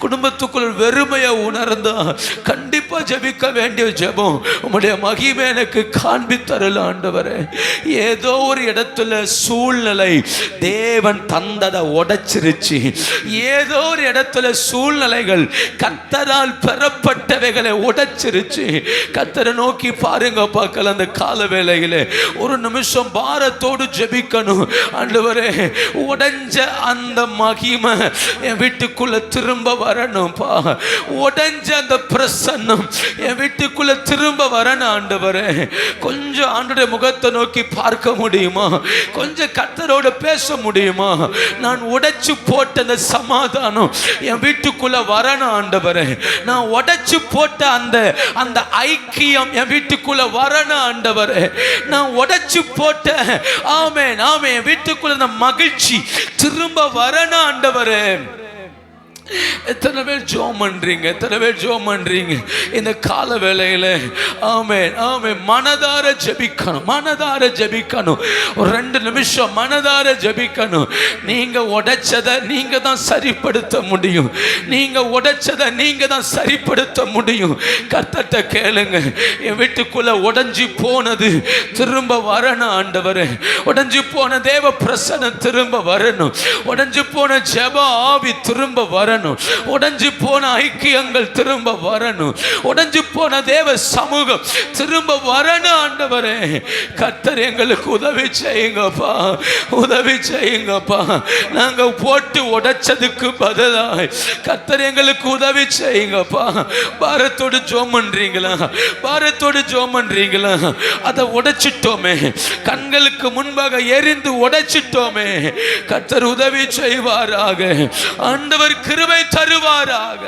குடும்பத்துக்குள் வெறுமையை உணர்ந்தா கண்டிப்பா ஜெபிக்க வேண்டிய ஜெபம், உம்முடைய மகிமை எனக்கு காண்பித்தருள் ஆண்டவரே. ஏதோ ஒரு இடத்துல சூழ்நிலை தேவன் தந்ததை உடைச்சிருச்சு. ஏதோ ஒரு இடத்துல சூழ்நிலைகள் கர்த்தரால் பெறப்பட்டவைகளை உடைச்சிருச்சு. கர்த்தரை நோக்கி பாருங்க பார்க்கலாம். அந்த கால வேளையில ஒரு நிமிஷம் பாரத்தோடு ஜெபிக்கணும். ஆண்டவரே, உடைஞ்ச அந்த மகிமை என் வீட்டுக்குள்ள திரும்ப வரணும்பா. உடைஞ்ச அந்த பிரசன்னம் என் வீட்டுக்குள்ள திரும்ப வரணும் ஆண்டவரே. கொஞ்சம் ஆண்டவருடைய முகத்தை நோக்கி பார்க்க முடியுமா? கொஞ்சம் கர்த்தரோட பேச முடியுமா? நான் உடைச்சு போட்ட அந்த சமாதானம் என் வீட்டுக்குள்ள வரணும் ஆண்டவரே. நான் உடைச்சு போட்ட அந்த ஐக்கியம் என் வீட்டுக்குள்ள வரணும் ஆண்டவரே. நான் உடைச்சு போட்ட ஆமென் ஆமென் என் வீட்டுக்குள்ள அந்த மகிழ்ச்சி திரும்ப வரணும் ஆண்டவரே. எத்தனை பேர் ஜெபம் பண்றீங்க? எத்தனை பேர் ஜெபம் பண்றீங்க இந்த கால வேளையில? ஆமென் ஆமென். மனதார ஜெபிக்கணும், மனதார ஜெபிக்கணும். ஒரு 2 நிமிஷம் மனதார ஜெபிக்கணும். நீங்க உடைச்சதை நீங்க தான் சரிப்படுத்த முடியும். நீங்க உடைச்சதை நீங்க தான் சரிப்படுத்த முடியும். கர்த்தர்ட்ட கேளுங்க, என் வீட்டுக்குள்ள உடைஞ்சு போனது திரும்ப வரணும் ஆண்டவரே. உடைஞ்சு போன தேவ பிரசன்னம் திரும்ப வரணும். உடைஞ்சு போன ஜெப ஆவி திரும்ப வரணும். உடைஞ்சு போன ஐக்கியங்கள் திரும்ப வரணும். உடைஞ்சு போன தேவ சமூகம் திரும்ப வரணும் ஆண்டவரே. கர்த்தர் எங்களுக்கு உதவி செய்யுங்கப்பா, உதவி செய்யுங்கப்பா. நாங்க போட்டு உடைச்சதுக்கு பதிலாக கர்த்தர் எங்களுக்கு உதவி செய்யுங்கப்பா. பாரத்தோடு ஜெபம் பண்றீங்களா? பாரத்தோடு ஜெபம் பண்றீங்களா? அதை உடைச்சிட்டோமே, கண்களுக்கு முன்பாக எரிந்து உடைச்சிட்டோமே. கர்த்தர் உதவி செய்வாராக. ஆண்டவர் கிருபை தருவாராக,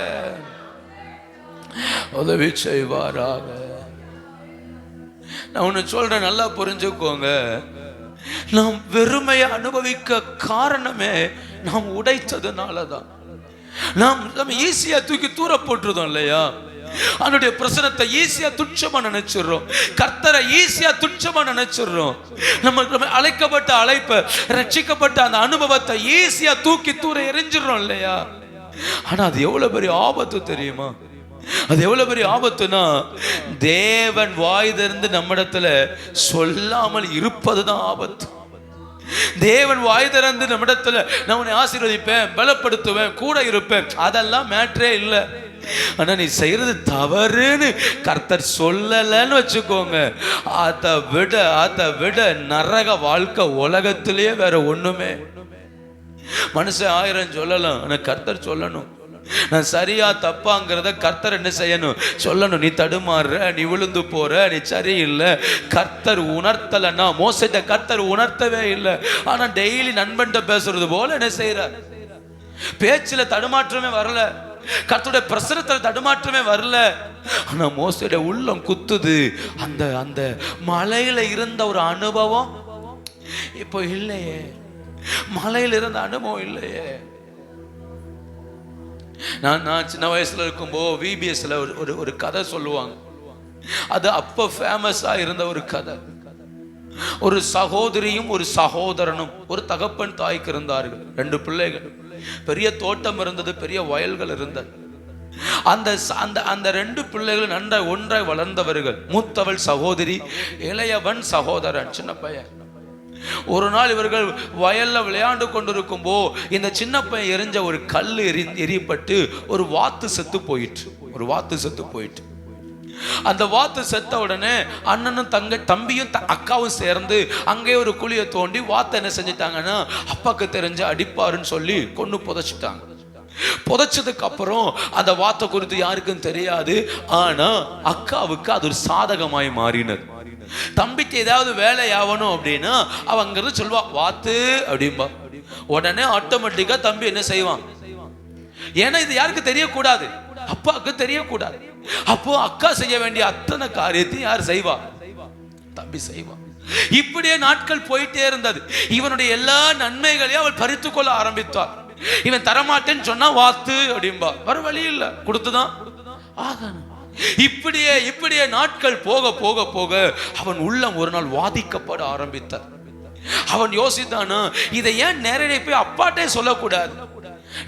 உதவி செய்வாராக. நான் ஒன்று சொல்றேன், நல்லா புரிஞ்சுக்கோங்க. நாம் வெறுமையை அனுபவிக்க காரணமே நாம் உடைத்ததுனால தான். நம்ம ஈஸியா தூக்கி தூர போட்டுருதோம் இல்லையா? அவனுடைய பிரசனத்தை ஈஸியா துச்சமா நினைச்சிடுறோம். கர்த்தரை ஈஸியா துச்சமா நினைச்சிடுறோம். நம்ம அழைக்கப்பட்ட அழைப்பை, ரட்சிக்கப்பட்ட அந்த அனுபவத்தை ஈஸியா தூக்கி தூர எரிஞ்சிடறோம் இல்லையா? ஆனா அது எவ்வளவு பெரிய ஆபத்து தெரியுமா? அது எவ்வளவு பெரிய ஆபத்துனா, தேவன் வாய் திறந்து நம்மிடத்துல சொல்லாமல் இருப்பதுதான் ஆபத்து. தேவன் வாய் திறந்து நம்மிடத்துல நான் உன்னை ஆசீர்வதிப்பேன், பலப்படுத்துவேன், கூட இருப்பேன், அதெல்லாம் மேட்டரே இல்லை. ஆனா நீ செய்யறது தவறுன்னு கர்த்தர் சொல்லலன்னு வச்சுக்கோங்க, அதை விட நரக வாழ்க்கை உலகத்திலேயே வேற ஒண்ணுமே. மனுஷன் 1000 சொல்லலாம், ஆனா கர்த்தர் சொல்லணும். நான் சரியா தப்பாங்கிறத கர்த்தர் என்ன செய்யணும்? சொல்லணும். நீ தடுமாறுற, நீ விழுந்து போற, நீ சரியில்லை, கர்த்தர் உணர்த்தலன்னா. மோசத்தை கர்த்தர் உணர்த்தவே இல்லை. ஆனா டெய்லி நண்பன்கிட்ட பேசுறது போல என்ன செய்யறார்? பேச்சுல தடுமாற்றமே வரல, கர்த்தருடைய பிரசனத்துல தடுமாற்றமே வரல. ஆனா மோசையுடைய உள்ளம் குத்துது. அந்த மலையில இருந்த ஒரு அனுபவம் இப்போ இல்லையே. மலையில இருந்த அனுபவம் இல்லையே. நான் சின்ன வயசுல இருக்கும்போது விபிஎஸ்ல ஒரு கதை சொல்லுவாங்க. அது அப்ப ஃபேமஸா இருந்த ஒரு கதை. ஒரு சகோதரியும் ஒரு சகோதரனும் ஒரு தகப்பன் தாய்க்கு இருந்தார்கள். 2 பிள்ளைகள். பெரிய தோட்டம் இருந்தது, பெரிய வயல்கள் இருந்தது. அந்த 2 பிள்ளைகள் நன்றாய் ஒன்றாய் வளர்ந்தவர்கள். மூத்தவள் சகோதரி, இளையவன் சகோதரன், சின்ன பையன். ஒரு நாள் இவர்கள் வயல்ல விளையாண்டு கொண்டிருக்கும் போ இந்த சின்ன பையன் எரிஞ்ச ஒரு கல் எரியப்பட்டு ஒரு வாத்து செத்து போயிட்டு. அந்த வாத்து செத்த உடனே அண்ணனும் தம்பியும் அக்காவும் சேர்ந்து அங்கே ஒரு குழியை தோண்டி வாத்தை என்ன செஞ்சிட்டாங்கன்னா, அப்பாக்கு தெரிஞ்ச அடிப்பாருன்னு சொல்லி கொண்டு புதைச்சிட்டாங்க. புதைச்சதுக்கு அப்புறம் அந்த வாத்தை குறித்து யாருக்கும் தெரியாது. ஆனா அக்காவுக்கு அது ஒரு சாதகமாய் மாறினது. தம்பிக்கு ஏதாவது வேலை ஆகணும் அப்படின்னா அவங்கிறது சொல்வா வாத்து அப்படின்பா. உடனே ஆட்டோமேட்டிக்கா தம்பி என்ன செய்வான்? ஏன்னா இது யாருக்கு தெரியக்கூடாது, அப்பாவுக்கு தெரியக்கூடாது. அப்போ அக்கா செய்ய வேண்டிய அத்தனை காரியத்தையும் யார் செய்வா? தம்பி செய்வான். இப்படியே நாட்கள் போயிட்டே இருந்தது. இவனுடைய எல்லா நன்மைகளையும் அவள் பறித்து கொள்ள ஆரம்பித்தார். இவன் தரமாட்டேன்னு சொன்னா வாத்து அப்படின்பா. வர வழி இல்லை, கொடுத்துதான் ஆகணும். இப்படியே நாட்கள் போக போக போக அவன் உள்ளம் ஒரு நாள் வாதிக்கப்பட ஆரம்பித்தார். அவன் யோசித்தானா, இதை ஏன் நேரடியாக போய் அப்பாட்டே சொல்லக்கூடாது?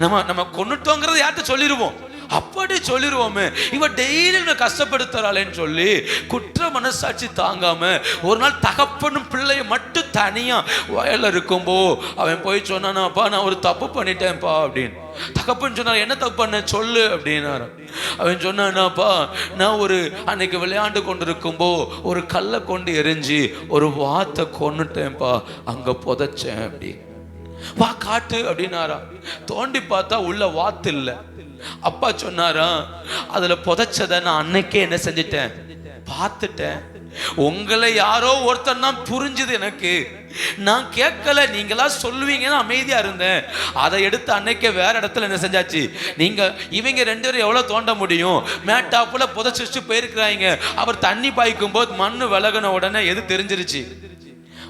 நம்ம நம்ம கொன்னுட்டோங்கிறத யார்கிட்ட சொல்லிடுவோம், அப்படி சொல்லிடுவோமே. இவன் டெய்லி கஷ்டப்படுத்துறாளேன்னு சொல்லி குற்ற மனசாட்சி தாங்காம ஒரு நாள் தகப்பனும் பிள்ளைய மட்டும் தனியா வயல்ல இருக்கும்போ அவன் போய் சொன்னானாப்பா, நான் ஒரு தப்பு பண்ணிட்டேன்ப்பா அப்படின்னு. தகப்பன் சொன்னார், என்ன தப்பு பண்ண சொல்லு அப்படின்னாரு. அவன் சொன்னானாப்பா, நான் ஒரு அன்னைக்கு விளையாண்டு கொண்டிருக்கும்போ ஒரு கல்லை கொண்டு எரிஞ்சு ஒரு வாத்தை கொன்னுட்டேன்ப்பா, அங்க புதைச்சேன் அப்படி. வா காட்டு அப்படின்னாரா. தோண்டி பார்த்தா உள்ள வாத்து இல்லை. அப்பா சொன்னாரா, அதுல புதைச்சத நான் அன்னைக்கே என்ன செஞ்சிட்டேன், பார்த்துட்டேன். உங்களை யாரோ ஒருத்தர் தான் புரிஞ்சுது எனக்கு, நான் கேட்கல, நீங்களா சொல்லுவீங்கன்னு அமைதியா இருந்தேன். அதை எடுத்து அன்னைக்கே வேற இடத்துல என்ன செஞ்சாச்சு. நீங்க இவங்க 2 பேரும் எவ்வளவு தோண்ட முடியும், மேட்டாப்புல புதைச்சு போயிருக்கிறாங்க. அவர் தண்ணி பாய்க்கும் போது மண்ணு விலகின உடனே எது தெரிஞ்சிருச்சு,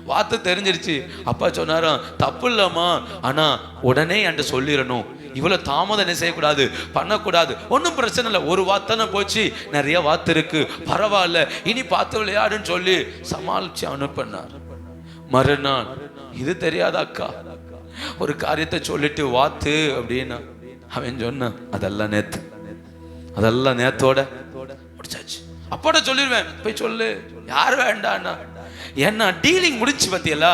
வாத்து தெரிஞ்சிருச்சு. அப்பா சொன்னாராம், தப்பு இல்லம்மா, ஆனா உடனே என்கிட்ட சொல்லிடணும், இவ்வளவு தாமதம் என்ன செய்யக்கூடாது, பண்ணக்கூடாது. ஒன்றும் பிரச்சனை இல்லை, ஒரு வாத்தானே போச்சு, நிறைய வாத்து இருக்கு, பரவாயில்ல, இனி பார்த்து விளையாடுன்னு சொல்லி சமாளிச்சு அனுப்பினார். மறுநாள், இது தெரியாத அக்கா ஒரு காரியத்தை சொல்லிட்டு வாத்து அப்படின்னா அவன் சொன்னான், அதெல்லாம் நேத்து, அதெல்லாம் நேத்தோட முடிச்சாச்சு. அப்போட சொல்லிடுவேன், போய் சொல்லு, யார் வேண்டான்னா. ஏன்னா டீலிங் முடிச்சு பத்தியலா,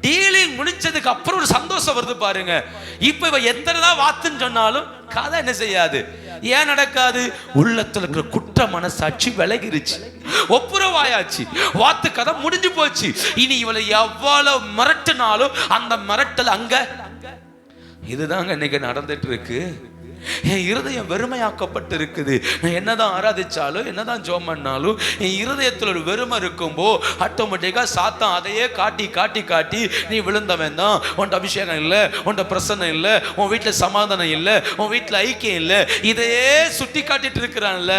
டீலிங் முடிச்சதுக்கு அப்புறம் ஒரு சந்தோஷம் வருது பாருங்க. இப்ப இவ எத்தனைதான் வாத்துன்னு சொன்னாலும் கதை என்ன செய்யாது, ஏன் நடக்காது, உள்ளத்துல இருக்கிற குற்ற மனசாட்சி விலகிருச்சு, ஒப்புரவாயாச்சு, வாத்து கதை முடிஞ்சு போச்சு. இனி இவளை எவ்வளவு மிரட்டினாலும் அந்த மிரட்டல் அங்க. இதுதாங்க இன்னைக்கு நடந்துட்டு இருக்கு. என் இருதயம் வெறுமையாக்கப்பட்டு இருக்குது. நான் என்னதான் ஆராதிச்சாலும் என்னதான் ஜெபம் பண்ணாலும் என் இருதயத்தில் ஒரு வெறுமை இருக்கும்போ ஆட்டோமேட்டிக்கா சாத்தான் அதையே காட்டி காட்டி காட்டி, நீ விழுந்தவன் தான், உன்ட அபிஷேகம் இல்லை, உன்ட பிரசன்னம் இல்லை, உன் வீட்டில் சமாதானம் இல்லை, உன் வீட்டில் ஐக்கியம் இல்லை, இதையே சுட்டி காட்டிட்டு இருக்கிறான்ல.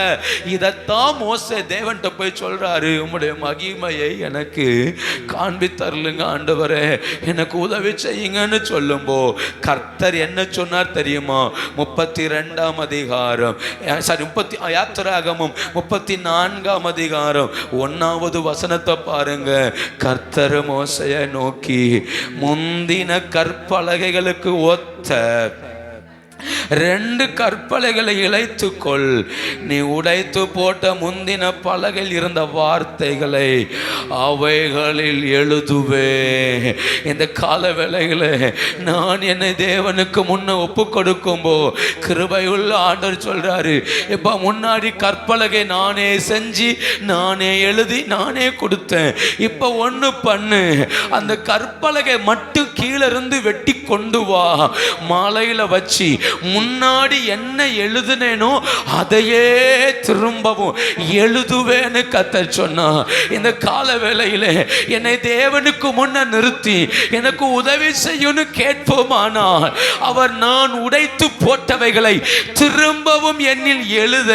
இதைத்தான் மோசே தேவன்கிட்ட போய் சொல்றாரு, உம்முடைய மகிமையை எனக்கு காண்பித்தருளுங்க ஆண்டவரே, எனக்கு உதவி செய்யுங்கன்னு சொல்லும்போ கர்த்தர் என்ன சொன்னார் தெரியுமா? 32ஆம் அதிகாரம், யாத்திராகமம் 34ஆம் அதிகாரம் 1வது வசனத்தை பாருங்க. கர்த்தர் மோசேயை நோக்கி, முந்தின கற்பலகைகளுக்கு ஒத்த 2 கற்பலைகளை இழைத்துக்கொள், நீ உடைத்து போட்ட முந்தின பலகையில் இருந்த வார்த்தைகளை அவைகளில் எழுதுவே. இந்த கால வேளையில நான் என்னை தேவனுக்கு முன்ன ஒப்பு கொடுக்கும்போ கிருபையுள்ள ஆண்டவர் சொல்றாரு, இப்ப முன்னாடி கற்பலகை நானே செஞ்சு நானே எழுதி நானே கொடுத்தேன். இப்ப ஒண்ணு பண்ணு, அந்த கற்பலகை மட்டும் கீழே இருந்து வெட்டி கொண்டு வா, மாலையில வச்சு முன்னாடி என்ன எழுதுனேனோ அதையே திரும்பவும் எழுதுவேன்னு கர்த்தர் சொன்னா. இந்த கால வேளையிலே என்னை தேவனுக்கு முன்ன நிறுத்தி எனக்கு உதவி செய்யணும் கேட்போமானால் அவர் நான் உடைத்து போட்டவைகளை திரும்பவும் என்னில் எழுத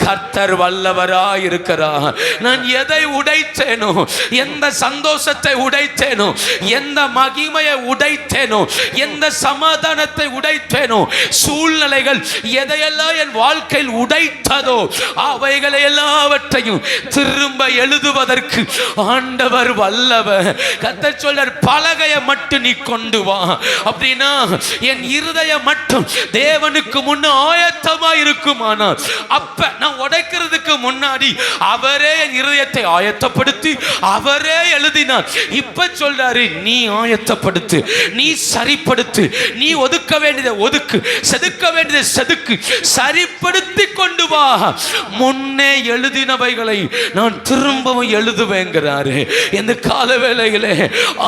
கர்த்தர் வல்லவராய் இருக்கிறார். நான் எதை உடைத்தேனோ, எந்த சந்தோஷத்தை உடைத்தேனோ, எந்த மகிமையை உடைத்தேனோ, எந்த சமாதானத்தை உடைத்தேனோ, சூழ்நிலைகள் எதையெல்லாம் என் வாழ்க்கையில் உடைத்ததோ அவைகளை எல்லாவற்றையும் திரும்ப எழுதுவதற்கு ஆண்டவர் வல்லவர். கர்த்தர் சொல்றார், பலகையை மட்டும் நீ கொண்டு வா, அப்படின்னா என் இருதயம் மட்டும் தேவனுக்கு முன்ன ஆயத்தமா இருக்குமானால் அப்ப நான் உடைக்கிறதுக்கு முன்னாடி அவரே என் இருதயத்தை ஆயத்தப்படுத்தி அவரே எழுதினார். இப்ப சொல்றாரு, நீ ஆயத்தப்படுத்து, நீ சரிப்படுத்து, நீ ஒதுக்க வேண்டியதை ஒதுக்கு, செதுக்க வேண்டியதை செதுக்கு, சரிப்படுத்தி கொண்டு வா. முன்னே எழுதினவைகளை நான் திரும்பவும் எழுதுவேங்கிறாரு. இந்த கால வேளையிலே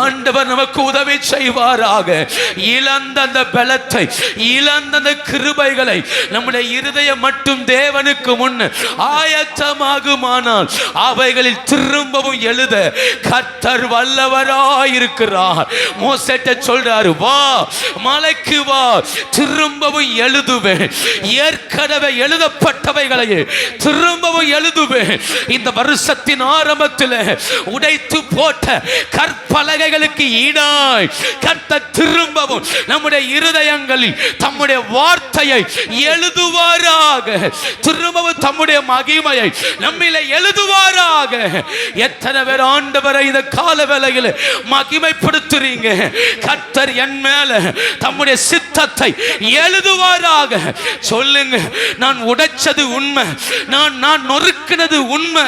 ஆண்டவர் நமக்கு உதவி செய்வாராக. இழந்த அந்த பலத்தை, இழந்த அந்த கிருபைகளை நம்முடைய இருதயம் மட்டும் தேவனுக்கு முன் ஆயத்தமாகுமானால் அவைகளில் திரும்பவும் எழுத கர்த்தர் வல்லவராயிருக்கிறார். மோசேட்ட சொல்றாரு, வா மலைக்கு வா, திரும்பவும் திரும்பவும் எழுதுவேன். ஏற்கனவே எழுதப்பட்டவைகளையே திரும்பவும் எழுதுவேன். இந்த வருஷத்தின் ஆரம்பத்தில் உடைத்து போட்ட கற்பலகைகளுக்கு ஈடாய் கர்த்தர் திரும்பவும் நம்முடைய இருதயங்களில் தம்முடைய வார்த்தையை எழுதுவாராக. திரும்பவும் தம்முடைய மகிமையை நம்மிலே எழுதுவாராக. எத்தனை பேர் ஆண்டவரை இந்த கால வேளையில் மகிமைப்படுத்துறீங்க? கர்த்தர் என் மேல தம்முடைய சித்தத்தை எழுதுவாராக. சொல்லுங்க, நான் உடைச்சது உண்மை, நான் நொறுக்கினது உண்மை.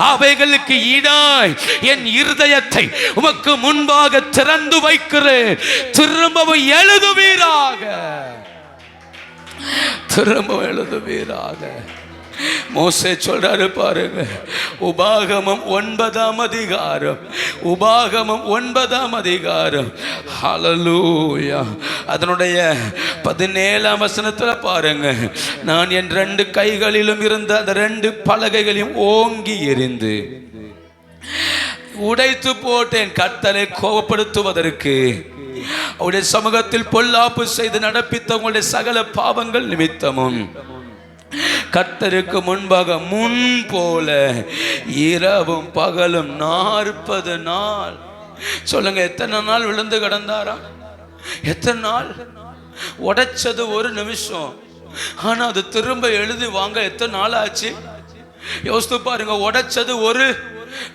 அவைகளுக்கு ஈடாய் என் இருதயத்தை உமக்கு முன்பாக திறந்து வைக்கிறேன். திரும்பவும் எழுதுவீராக, திரும்பவும் எழுதுவீராக. மோசே சொல்றாரு பாருங்க, உபாகமம் 9ஆம் அதிகாரம், உபாகமம் 9ஆம் அதிகாரம், ஹல்லேலூயா, அதனுடைய 17ஆம் வசனத்துல பாருங்க, நான் என் 2 கைகளிலும் இருந்த அந்த 2 பலகைகளையும் ஓங்கி எறிந்து உடைத்து போட்டேன். கர்த்தரை கோபப்படுத்துவதற்கு, அவருடைய சமூகத்தில் பொல்லாப்பு செய்து நடப்பித்தவங்களுடைய சகல பாவங்கள் நிமித்தமும் கர்த்தருக்கு முன்பாக முன் போல இரவும் பகலும் 40 நாள். சொல்லுங்க, எத்தனை நாள் விழுந்து கிடந்தாரா? எத்தனை நாள்? உடைச்சது 1 நிமிஷம், ஆனா அது திரும்ப எழுதி வாங்க எத்தனை நாள் ஆச்சு? யோசித்து பாருங்க. உடைச்சது 1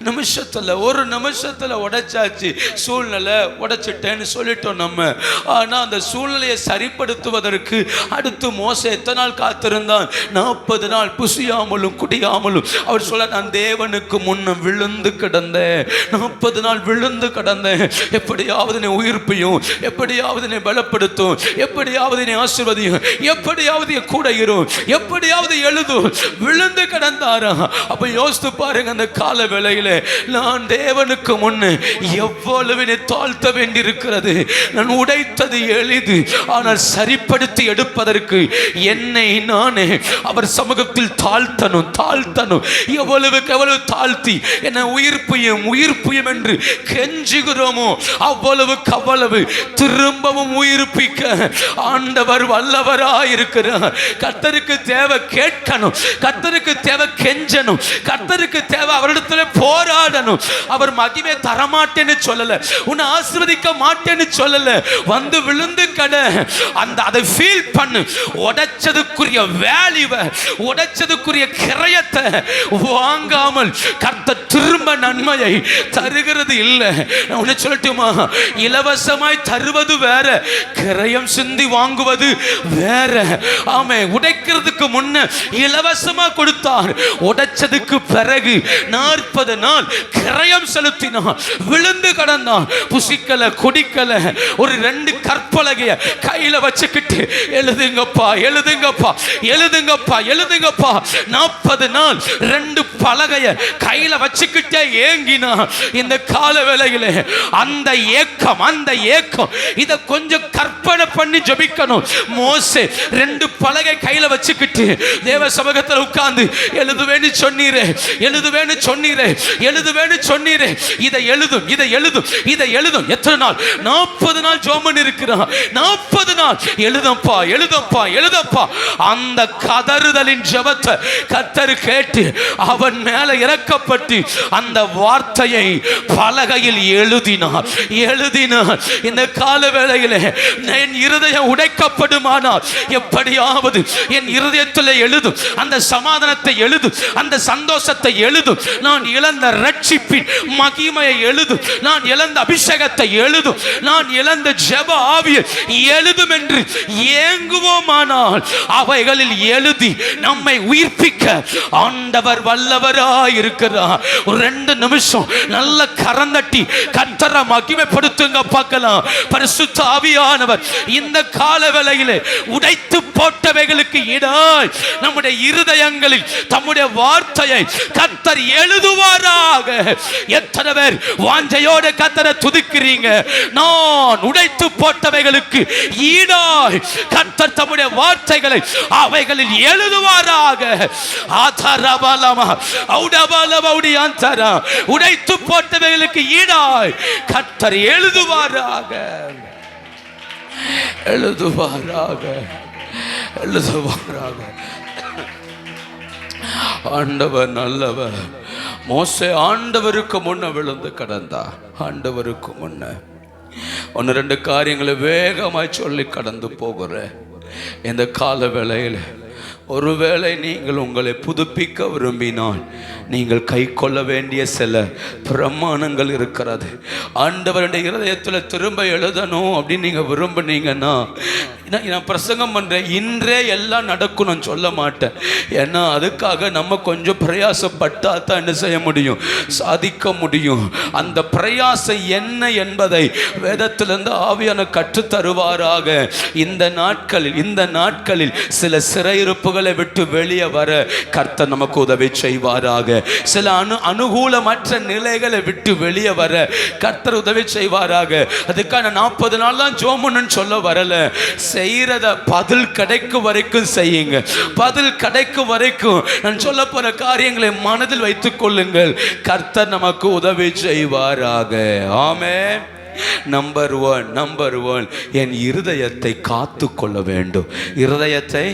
நிமிஷத்துல உடைச்சாச்சு. சூழ்நிலை உடைச்சிட்டேன்னு சொல்லிட்டோம் நம்ம. ஆனா அந்த சூழ்நிலையை சரிப்படுத்துவதற்கு அடுத்து மோசே எத்தனை நாள் காத்திருந்தான்? 40 நாள் புசியாமலும் குடியாமலும். அவர் சொல்ல, நான் தேவனுக்கு முன்ன விழுந்து கிடந்தேன், 40 நாள் விழுந்து கிடந்தேன். எப்படியாவது நீ உயிர்ப்பையும், எப்படியாவது நீ பலப்படுத்தும், எப்படியாவது நீ ஆசீர்வதியும், எப்படியாவது கூட இரும், எப்படியாவது எழுதும். விழுந்து கிடந்தாரா? அப்ப யோசித்து பாருங்க, அந்த கால வேளையில நான் தேவனுக்கு முன்னே எவ்வளவு தாழ்த்த வேண்டியிருக்கிறது. நான் உடைத்தது எளிது, ஆனால் சரிப்படுத்தி எடுப்பதற்கு என்னை நானே அவர் சமூகத்தில் தாழ்த்தணும். எவ்வளவுக்கு எவ்வளவு தாழ்த்தி என்னை உயிர்ப்புயும் என்று கெஞ்சுகிறோமோ அவ்வளவுக்கு அவ்வளவு திரும்பவும் உயிர்ப்பிக்க ஆண்டவர் வல்லவராயிருக்கிறார். கர்த்தருக்கு தேவை கேட்கணும், கர்த்தருக்கு தேவை கெஞ்சணும், கர்த்தருக்கு தேவை அவரிடத்துல போராடணும். அவர் மகிமை தரமாட்டேன்னு சொல்லல, உன்னை ஆசீர்வதிக்க மாட்டேன்னு சொல்லல. வந்து விழுந்து கடை, அதை ஃபீல் பண்ணு. உடைச்சதுக்குரிய வேல்யூவை, உடைச்சதுக்குரிய கிரயத்தை வாங்காமல் கர்த்தர் திரும்ப நன்மையை தருகிறது இல்லை. நான் உன்னை சொல்லட்டுமா? இலவசமாய் தருவது வேற, கிரயம் சிந்தி வாங்குவது வேற. ஆமே, உடைக்கிறதுக்கு முன்ன இலவசமா கொடுத்தார். உடைச்சதுக்கு பிறகு 40 நாள் கிரயம் செலுத்தினான். விழுந்து கடந்தான், புசிக்கல குடிக்கல. ஒரு 2 கற்பலகைய கையில வச்சுக்கிட்டு எழுதுங்கப்பா, எழுதுங்கப்பா, எழுதுங்கப்பா, எழுதுங்கப்பா. 40 நாள் 2 பலகைய கையில வச்சுக்கிட்டே ஏங்கினா. இந்த கால வேளையிலே அந்த ஏக்கம் இத கொஞ்சம் கற்பனை பண்ணி ஜெபிக்கணும். மோசே 2 பலகை கையில வச்சுக்கிட்டு தேவ சமூகத்தில் உட்கார்ந்து எழுதுவேன்னு சொன்னீரே, இதை எழுதும். எத்தனை நாள்? 40 நாள் ஜெபம் இருக்கிறான். 40 நாள் எழுதப்பா. அந்த கதறுதலின் ஜெபத்தை கர்த்தர் கேட்டு அவன் மேல இறக்கப்பட்டு அந்த வார்த்தையை பலகையில் எழுதினார். இந்த கால வேளையிலே என் இருதயம் உடைக்கப்படுமானால் எப்படியாவது என் இருதயத்தில் எழுதும். அந்த சமாதானத்தை எழுதும், அந்த சந்தோஷத்தை எழுதும். நான் இழந்த ரட்சிப்பின் மகிமையை எழுதும், நான் இழந்த அபிஷேகத்தை எழுதும், நான் இழந்த ஜெப ஆவியை எழுதும் என்று ஏங்குவோமானால் அவைகளில் எழுதி நம்மை உயிர்ப்பிக்க ஆண்டவர் வல்லவராயிருக்கிறார். ஒரு 2 நிமிஷம் நல்ல கரந்தட்டி கர்த்தரை மகிமைப்படுத்துங்க பார்க்கலாம். பரிசுத்த ஆவியானவர் இந்த கால வேளையிலே உடைத்து போட்டவைகளுக்கு ஈடாய் நம்முடைய இருதயங்களில் தம்முடைய வார்த்தையை கர்த்தர் எழுதுவாராக. எத்தனை பேர் வாஞ்சையோடு கர்த்தரை துதிக்கிறீங்க? நான் உடைத்து போட்டவைகளுக்கு ஈடாய் கர்த்தர் தம்முடைய வார்த்தைகளை அவைகளில் எழுதுவாராக. உடைத்து போட்டவைகளுக்கு ஈடாய் கர்த்தர் எழுதுவாராக. எழுதுவாராக. ஆண்டவர் நல்லவர். மோசே ஆண்டவருக்கு முன்ன விழுந்து கடந்தா. ஆண்டவருக்கு முன்ன 1-2 காரியங்களை வேகமாய் சொல்லி கடந்து போகிற இந்த கால வேளையில் ஒருவேளை நீங்கள் உங்களை புதுப்பிக்க விரும்பினால் நீங்கள் கை கொள்ள வேண்டிய சில பிரமாணங்கள் இருக்கிறது. ஆண்டவருடைய இருதயத்தில் திரும்ப எழுதணும் அப்படின்னு நீங்கள் விரும்புனீங்கன்னா, நான் பிரசங்கம் பண்ணுறேன், இன்றே எல்லாம் நடக்கும் நான் சொல்ல மாட்டேன். ஏன்னா அதுக்காக நம்ம கொஞ்சம் பிரயாசப்பட்டா தான் என்ன செய்ய முடியும், சாதிக்க முடியும். அந்த பிரயாசம் என்ன என்பதை வேதத்திலிருந்து ஆவியான கற்றுத்தருவாராக. இந்த நாட்களில் சில சிறையிருப்புகளை விட்டு வெளியே வர கர்த்தர் நமக்கு உதவி செய்வாராக. சில அனுகூலமற்ற நிலைகளை விட்டு வெளியே வர கர்த்தர் உதவி செய்வாராக. அதுக்கான 40 நாள் தான் ஜோமுன்னு சொல்ல வரல. செய்யறத பதில் கிடைக்கும் வரைக்கும் செய்யுங்க. பதில் கிடைக்கும் வரைக்கும் நான் சொல்ல போற காரியங்களை மனதில் வைத்துக் கொள்ளுங்கள். கர்த்தர் நமக்கு உதவி செய்வாராக. ஆமென். நம்பர் ஒன் என் இருதயத்தை காத்து கொள்ள வேண்டும். இருதயத்தை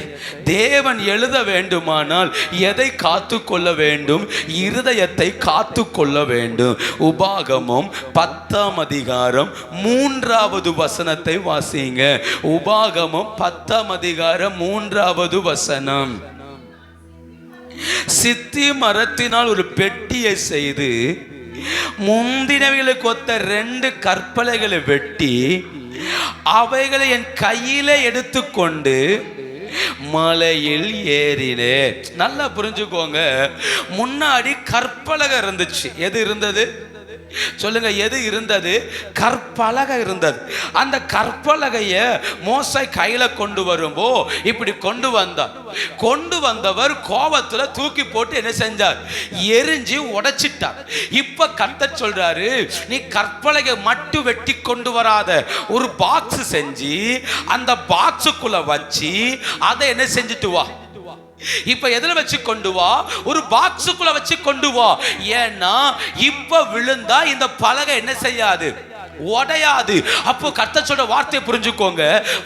தேவன் எழுத வேண்டுமானால் எதை காத்து கொள்ள வேண்டும்? இருதயத்தை காத்து கொள்ள வேண்டும். உபாகமம் 10ஆம் அதிகாரம் 3வது வசனத்தை வாசிங்க. உபாகமம் 10ஆம் அதிகாரம் 3வது வசனம். சித்தி மரத்தினால் ஒரு பெட்டியை செய்து முந்தினவைகளுக்கு ஒத்த 2 கற்பலைகளை வெட்டி அவைகளை என் கையில எடுத்துக்கொண்டு மலையில் ஏறினே. நல்லா புரிஞ்சுக்கோங்க. முன்னாடி கற்பலகை இருந்துச்சு. எது இருந்தது சொல்லுங்க? எது இருந்தது? கற்பலகை இருந்தது. அந்த கற்பலகைய மோசே கையில கொண்டு வரும்போ இப்படி கொண்டு வந்தவர் கோபத்துல தூக்கி போட்டு என்ன செஞ்சார்? எரிஞ்சு உடைச்சிட்டார். இப்ப கர்த்தர் சொல்றாரு, நீ கற்பலகை மட்டும் வெட்டி கொண்டு வராத, ஒரு பாக்ஸ் செஞ்சு அந்த பாக்ஸுக்குள்ள வச்சு அதை என்ன செஞ்சுட்டு வா. இப்ப எதுல வச்சு கொண்டு வா? ஒரு பாக்ஸுக்குள்ள வச்சு கொண்டு வா. ஏன்னா இப்ப விழுந்தா இந்த பலகை என்ன செய்யாது, உடையாது. அப்போ கர்த்தர் சொல்ற வார்த்தையை புரிஞ்சுக்கோங்க.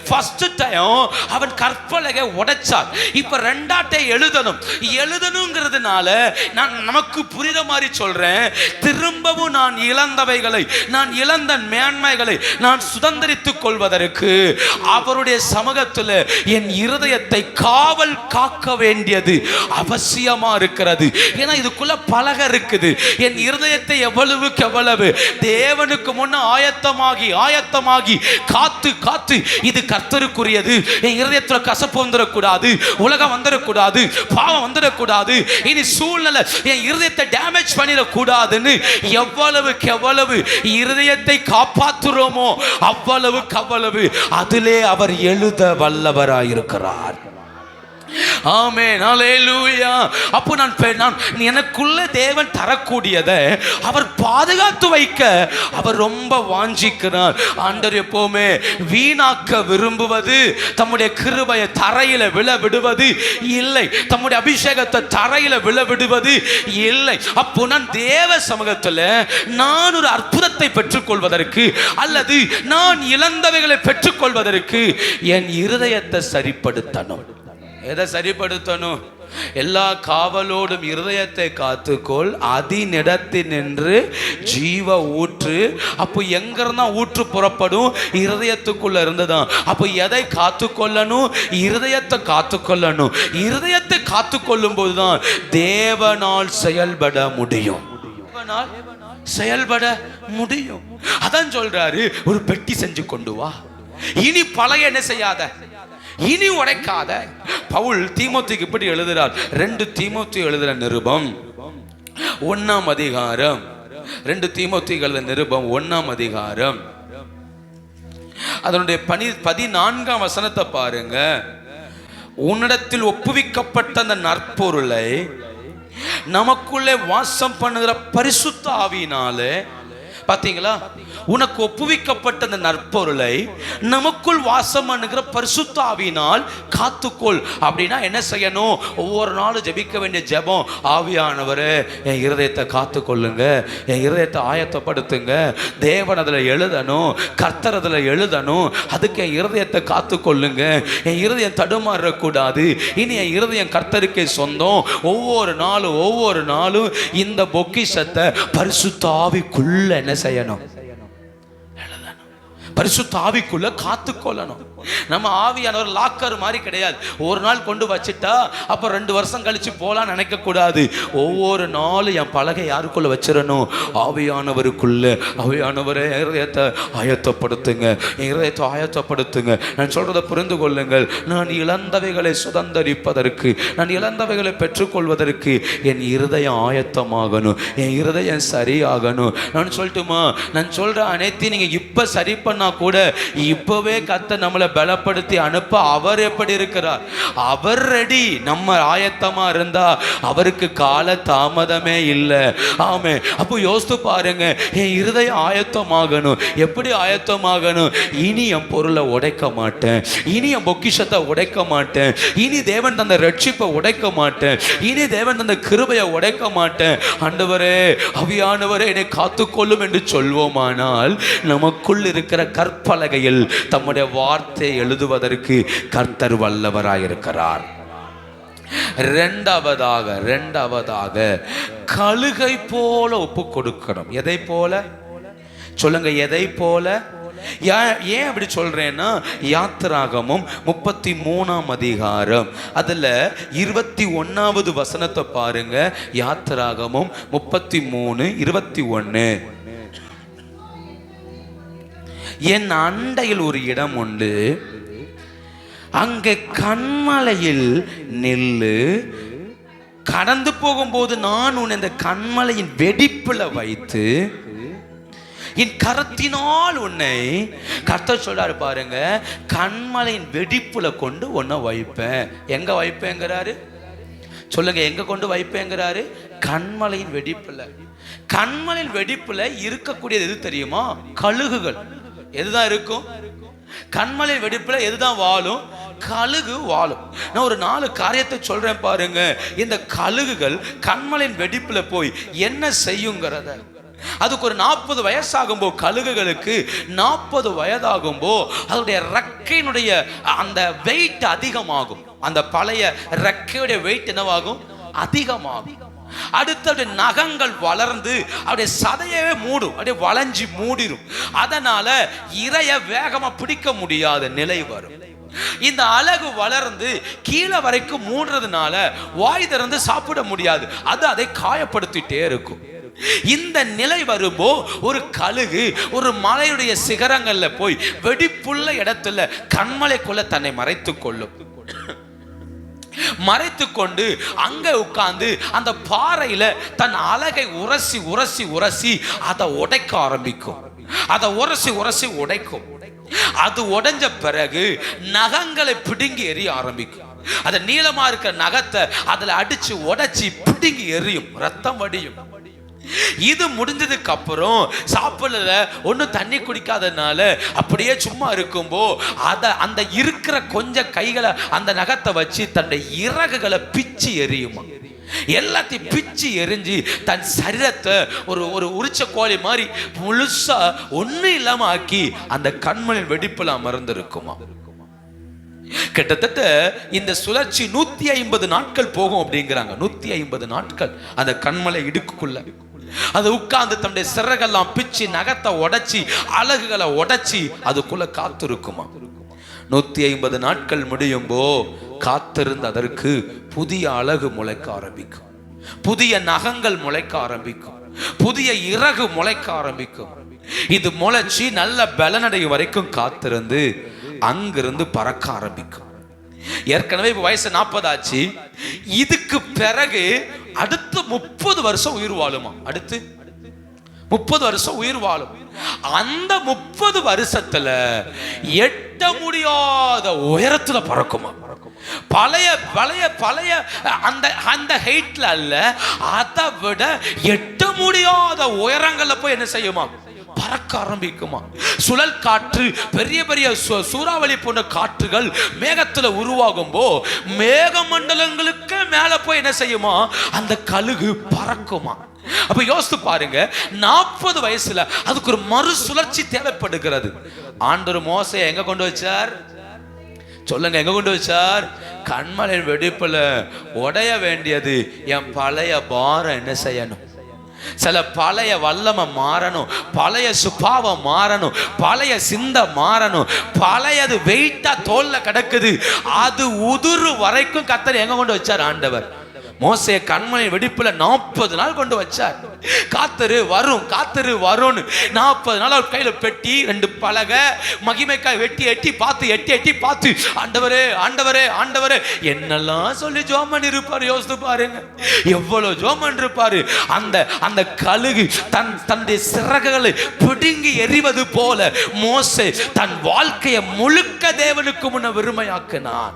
ஃபர்ஸ்ட் டைம் அவன் கற்பலகை உடைச்சான். இப்ப ரெண்டாட்டை எழுதணுங்கிறதுனால நான் நமக்கு புரியுற மாதிரி சொல்றேன். திரும்பவும் நான் இழந்தவைகளை, நான் இழந்த மேன்மைகளை நான் சுதந்திரித்துக் கொள்வதற்கு அவருடைய சமூகத்தில் என் இருதயத்தை காவல் காக்க வேண்டியது அவசியமா இருக்கிறது. ஏன்னா இதுக்குள்ள பலகை இருக்குது. என் இருதயத்தை எவ்வளவுக்கு எவ்வளவு தேவனுக்கு முன்ன ஆயத்தமாகி காத்து இது கர்த்தருக்குரியது. என் இருதயத்துல கசப்பு வந்துடக்கூடாது, உலகம் வந்துடக்கூடாது, பாவம் வந்துடக்கூடாது, இனி சூழ்நிலை என் இருதயத்தை டேமேஜ் பண்ணிடக்கூடாதுன்னு எவ்வளவுக்கு எவ்வளவு இருதயத்தை காப்பாற்றுறோமோ அவ்வளவு அதிலே அவர் எழுத வல்லவராயிருக்கிறார். ஆமென், ஹல்லேலூயா. அப்போ நான் எனக்குள்ள தேவன் தரக்கூடியதை அவர் பாதுகாத்து வைக்க அவர் ரொம்ப வாஞ்சிக்கிறார். ஆண்டவர் எப்பவுமே வீணாக்க விரும்புவது தம்முடைய கிருபையை தரையில விழ விடுவது இல்லை. தம்முடைய அபிஷேகத்தை தரையில விழ விடுவது இல்லை. அப்போ நான் தேவ சமூகத்தில் நான் ஒரு அற்புதத்தை பெற்றுக்கொள்வதற்கு அல்லது நான் இழந்தவைகளை பெற்றுக்கொள்வதற்கு என் இருதயத்தை சரிப்படுத்தணும். எதை சரிப்படுத்தணும்? எல்லா காவலோடும் இருதயத்தை காத்துக்கொள், அதினிடத்தில் நின்று ஜீவ ஊற்று. அப்போ எங்க இருந்தா ஊற்று புறப்படும்? இருதயத்துக்குள்ள இருந்துதான். அப்போ எதை காத்துக்கொள்ளணும்? இருதயத்தை காத்துக்கொள்ளணும். இருதயத்தை காத்துக்கொள்ளும் போதுதான் தேவனால் செயல்பட முடியும். அதான் சொல்றாரு, ஒரு பெட்டி செஞ்சு கொண்டு வா. இனி பழைய என்ன செய்யாத, இனி உடைக்காத. பவுல் தீமோத்தேயுக்கு இப்படி எழுதுறார். 2 தீமோத்தேயு எழுதுற நிருபம் 1ஆம் அதிகாரம், 2 தீமோத்தேயு எழுதுற நிருபம் 1ஆம் அதிகாரம் அதனுடைய 14ஆம் வசனத்தை பாருங்க. உன்னிடத்தில் ஒப்புவிக்கப்பட்ட அந்த நற்பொருளை நமக்குள்ளே வாசம் பண்ணுகிற பரிசுத்த ஆவியினாலே பாத்தீங்களா? உனக்கு ஒப்புவிக்கப்பட்ட அந்த நற்பொருளை நமக்குள் வாசம் பண்ணுகிற பரிசுத்த ஆவியினால் காத்துக்கொள். அப்படின்னா என்ன செய்யணும்? ஒவ்வொரு நாளும் ஜெபிக்க வேண்டிய ஜெபம், ஆவியானவரே என் இருதயத்தை காத்துக்கொள்ளுங்க, என் இருதயத்தை ஆயத்தப்படுத்துங்க, தேவன் அதில் எழுதணும், கர்த்தர் அதில் எழுதணும், அதுக்கு என் இருதயத்தை காத்துக்கொள்ளுங்க, என் இருதயம் தடுமாறக்கூடாது, இனி என் இருதயம் கர்த்தருக்கே சொந்தம். ஒவ்வொரு நாளும் இந்த பொக்கிஷத்தை பரிசுத்த ஆவிக்குள்ள என்ன செய்யணும்? பரிசுத்த ஆவிக்குள்ள காத்துக்கொள்ளணும். நம்ம ஆவியானவர் லாக்கர் மாதிரி கிடையாது. ஒரு நாள் கொண்டு வச்சுட்டா அப்ப 2 வருஷம் கழிச்சு போலாம் நினைக்க கூடாது. ஒவ்வொரு நாளும் என் பலகை யாருக்குள்ள வச்சிடணும்? ஆவியானவருக்குள்ள. ஆவியானவரே இருதயத்தை ஆயத்தப்படுத்துங்க, இருதயத்தை ஆயத்தப்படுத்துங்க. நான் சொல்றதை புரிந்து கொள்ளுங்கள். நான் இழந்தவைகளை சுதந்தரிப்பதற்கு, நான் இழந்தவைகளை பெற்றுக்கொள்வதற்கு என் இருதயம் ஆயத்தமாகணும், என் இருதயம் சரியாகணும். நான் சொல்லட்டுமா? நான் சொல்ற அனைத்தையும் நீங்க இப்ப சரி பண்ண கூட இப்பவே கர்த்தர் நம்மளை பலப்படுத்தி அனுப்ப அவர் எப்படி இருக்கிறார்? அவர் ரெடி. நம்ம ஆயத்தமா இருந்தா அவருக்கு கால தாமதமே இல்லை. ஆமே. அப்போ யோசித்து பாருங்க, என் இருதயம் ஆயத்தமாகணும். எப்படி ஆயத்தமாகணும்? இனி என் பொருளை உடைக்க மாட்டேன், இனி என் பொக்கிஷத்தை உடைக்க மாட்டேன், இனி தேவன் தந்த ரட்சிப்பை உடைக்க மாட்டேன், இனி தேவன் தந்த கிருபையை உடைக்க மாட்டேன். ஆண்டவரே, ஆவியானவரே என்னை காத்துக்கொள்ளும் என்று சொல்வோமானால் நமக்குள் இருக்கிற கற்பலகையில் தம்முடைய வார்த்தை எழுதுவதற்கு கர்த்தர் வல்லவராயிருக்கிறார். இரண்டாவதாக கழுகை போல ஒப்பு கொடுக்கணும். எதை போல சொல்லுங்க? எதை போல? ஏன் அப்படி சொல்றேன்னா, யாத்திராகமம் 33ஆம் அதிகாரம் அதுல 21வது வசனத்தை பாருங்க. யாத்திராகமம் 33:21. என் அண்டையில் ஒரு இடம் உண்டு, அங்கே கண்மலையில் நெல்லு, கடந்து போகும்போது நான் உன்னை இந்த கண்மலையின் வெடிப்புல வைத்து என் கரத்தினால் உன்னை, கர்த்தர் சொல்றாரு பாருங்க, கண்மலையின் வெடிப்புல கொண்டு உன்னை வைப்பேன். எங்க வைப்பேங்கிறாரு? சொல்லுங்க, எங்க கொண்டு வைப்பேங்கிறாரு? கண்மலையின் வெடிப்புல. கண்மலையின் வெடிப்புல இருக்கக்கூடியது எது தெரியுமா? கழுகுகள். எதுதான் இருக்கும்? கண்மலை வெடிப்புல எதுதான் வாழும்? கழுகு வாழும். நான் ஒரு 4 காரியத்தை சொல்றேன் பாருங்க. இந்த கழுகுகள் கண்மலையின் வெடிப்புல போய் என்ன செய்யுங்கிறத, அதுக்கு ஒரு 40 வயசாகும்போ, கழுகுகளுக்கு 40 வயதாகும்போ அதனுடைய ரெக்கையினுடைய அந்த வெயிட் அதிகமாகும். அந்த பழைய ரெக்கையுடைய வெயிட் என்னவாகும்? அதிகமாகும். அடுத்த நகங்கள் வளர்ந்து அப்படியே சதையவே மூடும், அப்படியே வளைஞ்சி மூடிடும். அதனால இரைய வேகமா பிடிக்க முடியாத நிலை வரும். இந்த அழகு வளர்ந்து கீழே வரைக்கும் மூடுறதுனால வாய் திறந்து சாப்பிட முடியாது, அது அதை காயப்படுத்திட்டே இருக்கும். இந்த நிலை வரும்போ ஒரு கழுகு ஒரு மலையுடைய சிகரங்கள்ல போய் வெடிப்புள்ள இடத்துல கண்மலைக்குள்ள தன்னை மறைத்துக் கொள்ளும். மறைத்து கொண்டு அங்க உட்கார்ந்து அந்த பாறையில தன் அழகை உரசி உரசி உரசி அதை உடைக்க ஆரம்பிக்கும். அதை உரசி உரசி உடைக்கும். அது உடைஞ்ச பிறகு நகங்களை பிடுங்கி எறிய ஆரம்பிக்கும். அது நீளமா இருக்கிற நகத்தை அதுல அடிச்சு உடைச்சி பிடுங்கி எறியும், ரத்தம் வடியும். இது முடிஞ்சதுக்கு அப்புறம் சாப்பிடல, ஒன்னும் தண்ணி குடிக்காதனால அப்படியே சும்மா இருக்கும்போ அந்த இருக்கிற கொஞ்சம் கைகளை அந்த நகத்தை வச்சு தன்னுடைய இறகுகளை பிச்சு எரியுமா. எல்லாத்தையும் பிச்சு எரிஞ்சு தன் சரீரத்தை ஒரு உரிச்ச கோழி மாதிரி முழுசா ஒண்ணு இல்லாம ஆக்கி அந்த கண்மலின் வெடிப்புல அமர்ந்திருக்குமா. கிட்டத்தட்ட இந்த சுழற்சி 150 நாட்கள் போகும் அப்படிங்கிறாங்க. 150 நாட்கள் அந்த கண்மலை இடுக்குள்ள அது உட்கார்ந்து தன்னுடைய சிறகெல்லாம் பிச்சு நகத்தை உடைச்சி அழகுகளை உடைச்சி அதுக்குள்ள காத்திருக்குமா. 150 நாட்கள் முடியும்போ காத்திருந்து அதற்கு புதிய அழகு முளைக்க ஆரம்பிக்கும், புதிய நகங்கள் முளைக்க ஆரம்பிக்கும், புதிய இறகு முளைக்க ஆரம்பிக்கும். இது முளைச்சி நல்ல பலனடையும் வரைக்கும் காத்திருந்து அங்கிருந்து பறக்க ஆரம்பிக்கும். ஏற்கனவே இப்ப வயசு 40 ஆச்சு. இதுக்கு பிறகு அடுத்து 30 வருஷம் உயிர் வாழுமா. அடுத்து 30 வருஷம் உயிர் வாழும். அந்த 30 வருஷத்துல எட்ட முடியாத உயரத்துல பறக்குமா. பழைய பழைய பழைய அந்த ஹைட்ல அல்ல, அதை விட எட்ட முடியாத உயரங்கள்ல போய் என்ன செய்யுமா, பறக்க ஆரம்பிக்குமா. சுழல் காற்று, பெரிய பெரிய சூறாவளி போன்ற காற்றுகள் மேகத்துல உருவாகும் போ மேகமண்டலங்களுக்கு மேல போய் என்ன செய்யுமா, அந்த கழுகு பறக்குமா. அப்ப யோசித்து பாருங்க, 40 வயசுல அதுக்கு ஒரு மறுசுழற்சி தேவைப்படுகிறது. ஆண்டவர் மோசையை எங்க கொண்டு வச்சார் சொல்லுங்க, எங்க கொண்டு வச்சார்? கன்மலையின் வெடிப்புல உடைய வேண்டியது என் பழைய பாரம் என்ன செய்யணும், சில பழைய வல்லமை மாறணும், பழைய சுபாவம் மாறணும், பழைய சிந்தை மாறணும், பழையது வெயிட்டா தோல்ல கிடக்குது, அது உதுரு வரைக்கும் கர்த்தர் எங்க கொண்டு வச்சார் ஆண்டவர்? மோசையை கன்மலை வெடிப்புல 40 நாள் கொண்டு வச்சார். காத்துரு வரும், காத்துரு வரும்னு 40 நாள் அவர் கையில பெட்டி, 2 பலகை, மகிமைக்காய் வெட்டி எட்டி பார்த்து ஆண்டவரே ஆண்டவரே ஆண்டவரே என்னெல்லாம் சொல்லி ஜோமன் இருப்பாரு. யோசித்து பாருங்க, எவ்வளவு ஜோமன் இருப்பாரு. அந்த கழுகு தன்னுடைய சிறகுகளை பிடுங்கி எறிவது போல மோசே தன் வாழ்க்கையை முழுக்க தேவனுக்கு முன்ன வெறுமையாக்கினான்.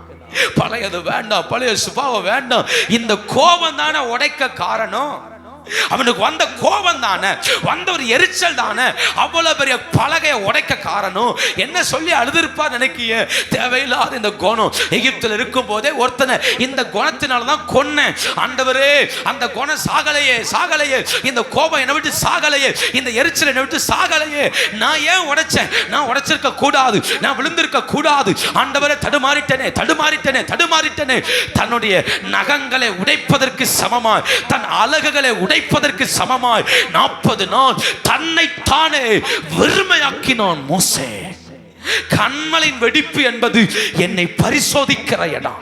பழையது வேண்டாம், பழைய சுபாவம் வேண்டாம். இந்த கோபம் தானே உடைக்க காரணம். அவனுக்கு வந்த கோபம் தானே, வந்த ஒரு எரிச்சல் தானே அவ்வளவு பெரிய பலகையை உடைக்க காரணம். என்ன சொல்லி அழுதுருப்பார் நினைக்கிய? தேவையில்லாத இந்த குணம். எகிப்தில் இருக்கும் போதே ஒருத்தனை இந்த குணத்தினால்தான் கொன்னேன் ஆண்டவரே, அந்த குணம் சாகலையே, இந்த கோபம் என்னை விட்டு சாகலையே, இந்த எரிச்சல் என்னை விட்டு சாகலையே, நான் ஏன் உடைச்சேன்? நான் உடைச்சிருக்க கூடாது, நான் விழுந்திருக்க கூடாது ஆண்டவரே, தடுமாறிட்டேனே. தன்னுடைய நகங்களை உடைப்பதற்கு சமமாய், தன் அலகுகளை உடைப்பதற்கு சமமாய் 40 நாள் தன்னைத்தானே வெறுமையாக்கினான் மோசே. கன்மலையின் வெடிப்பு என்பது என்னை பரிசோதிக்கிற இடம்.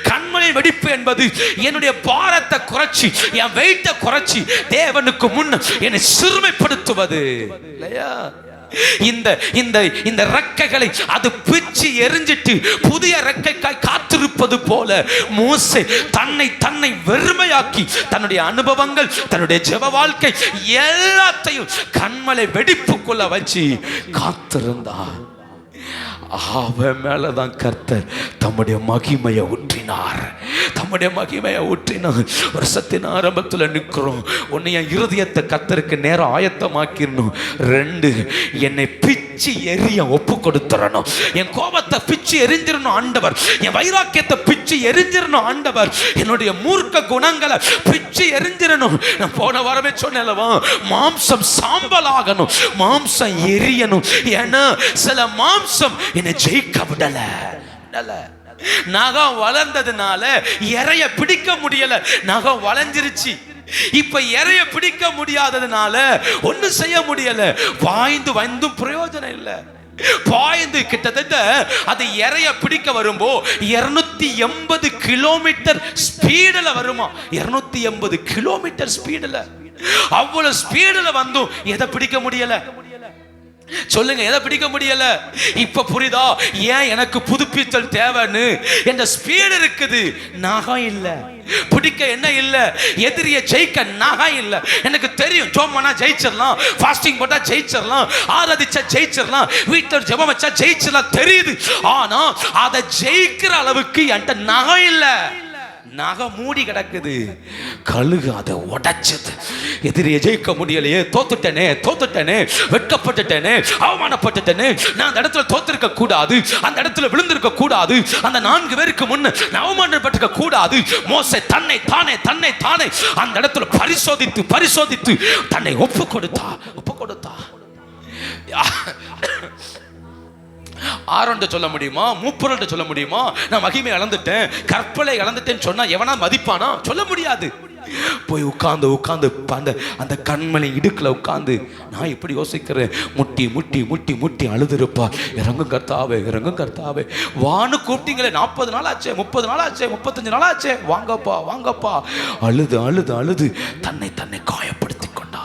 கன்மலையின் வெடிப்பு என்பது என்னுடைய பாரத்தை குறைச்சி, என் வெயிட்டை குறைச்சி தேவனுக்கு முன் என்னை சிறுமைப்படுத்துவது இல்லையா? இந்த ரெக்கைகளை அது பிச்சு எரிஞ்சிட்டு புதிய ரெக்கைக்காய் காத்திருப்பது போல மோசே தன்னை வெறுமையாக்கி தன்னுடைய அனுபவங்கள், தன்னுடைய ஜெப வாழ்க்கை எல்லாத்தையும் கன்மலை வெடிப்புக்குள்ள வச்சு காத்திருந்தார். அவன் மேலதான் கர்த்தர் தம்முடைய மகிமையை ஊற்றினார். வருஷத்தின் ஆரம்பத்தில் நிற்கிறோம். ஒன்னு, என் இருதயத்தை கர்த்தருக்கு நேரம் ஆயத்தமாக்கிடணும். 2, என்னை பிச்சு எரிய ஒப்பு கொடுத்துடணும். என் கோபத்தை பிச்சு எரிஞ்சிடணும் ஆண்டவர், என் வைராக்கியத்தை பிச்சு எரிஞ்சிடணும் ஆண்டவர், என்னுடைய மூர்க்க குணங்களை பிச்சு எரிஞ்சிடணும். நான் போன வாரமே சொன்னேன்லவா, மாம்சம் சாம்பலாகணும், மாம்சம் எரியணும். ஏன்னா சில மாம்சம் என்னை ஜெயிக்க விடல. நகம் வளர்ந்ததுனால இறைய பிடிக்க முடியல, நகம் வளைஞ்சிருச்சு. இப்ப இறைய பிடிக்க முடியாததுனால ஒண்ணு செய்ய முடியல. பாய்ந்து வந்தும் பிரயோஜனம் இல்லை. பாய்ந்து கிட்டத்தட்ட அது இறைய பிடிக்க வரும்போ 280 கிலோமீட்டர் ஸ்பீடுல வருமா. 280 கிலோமீட்டர் ஸ்பீடுல, அவ்வளவு ஸ்பீடுல வந்தும் எதை பிடிக்க முடியல? சொல்லுங்க, எதை பிடிக்க முடியல? இப்ப புரியுதா ஏன் எனக்கு புதுப்பித்தல் தேவைன்னு? என்ற ஸ்பீடு இருக்குது, நகம் இல்ல. பிடிக்க என்ன இல்ல? எதிரியை ஜெயிக்க நகம் இல்ல. எனக்கு தெரியும், ஜோம் பண்ணா ஜெயிச்சிடலாம், ஃபாஸ்டிங் போட்டா ஜெயிச்சிடலாம், ஆராதிச்சா ஜெயிச்சிடலாம், வீட்டில் ஜெபம் வச்சா ஜெயிச்சிடலாம் தெரியுது. ஆனா அதை ஜெயிக்கிற அளவுக்கு என்கிட்ட நகம் இல்ல. நகை மூடி கிடக்குது. கழுகு அதை உடைச்சது. எதிரியை ஜெயிக்க முடியலையே, தோத்துட்டேனே, வெட்கப்பட்டுட்டேனே, அவமானப்பட்டுட்டேனே. நான் அந்த இடத்துல தோத்திருக்க கூடாது, அந்த இடத்துல விழுந்திருக்க கூடாது, அந்த 4 பேருக்கு முன்ன அவமானப்பட்டிருக்க கூடாது. மோசே தன்னை தானே அந்த இடத்துல பரிசோதித்து தன்னை ஒப்பு கொடுத்தா. ஆரோன்ட்டு சொல்ல முடியுமா? மூப்பரோன்ட்டு சொல்ல முடியுமா? நான் மகிமை இழந்துட்டேன், கற்பலை இழந்துட்டேன்னு சொன்னா எவனா மதிப்பானா? சொல்ல முடியாது. போய் உட்கார்ந்து அந்த கண்மலை இடுக்குல உட்கார்ந்து நான் இப்படி யோசிக்கிறேன். முட்டி அழுதுருப்பா. இறங்கும் கர்த்தாவே வான்னு கூப்பிட்டீங்களே, 40 நாள் ஆச்சு, 30 நாள் ஆச்சு, 35 நாள் ஆச்சு, வாங்கப்பா. அழுது தன்னை காயப்படுத்தி கொண்டா.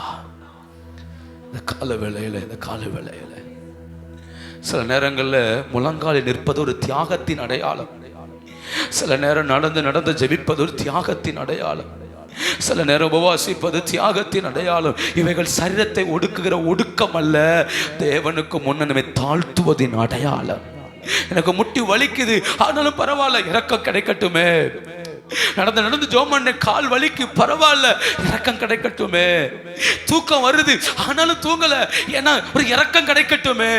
இந்த கால வேளையில சில நேரங்களில் முழங்காலில் நிற்பது ஒரு தியாகத்தின் அடையாளம். சில நேரம் நடந்து ஜெபிப்பது ஒரு தியாகத்தின் அடையாளம். சில நேரம் உபவாசிப்பது தியாகத்தின் அடையாளம். இவைகள் சரீரத்தை ஒடுக்குகிற ஒடுக்கம் அல்ல, தேவனுக்கு முன்ன நம்மை தாழ்த்துவதின் அடையாளம். எனக்கு முட்டி வலிக்குது, ஆனாலும் பரவாயில்ல, இறக்கம் கிடைக்கட்டுமே. நடந்து நடந்து ஜெபம் பண்ண, கால் வலிக்கு, பரவாயில்ல, இரக்கம் கிடைக்கட்டுமே. தூக்கம் வருது ஆனாலும் தூங்கல, ஏன்னா ஒரு இரக்கம் கிடைக்கட்டுமே.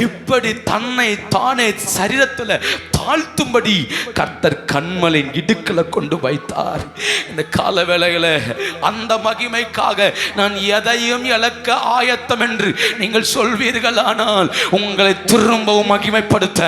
இப்படி தன்னை தானே சரீரத்துல தாழ்த்தும்படி கர்த்தர் கண்மலின் இடுக்களை கொண்டு வைத்தார். இந்த கால வேளையில அந்த மகிமைக்காக நான் எதையும் இழக்க ஆயத்தம் என்று நீங்கள் சொல்வீர்கள். ஆனால் உங்களை திரும்பவும் மகிமைப்படுத்த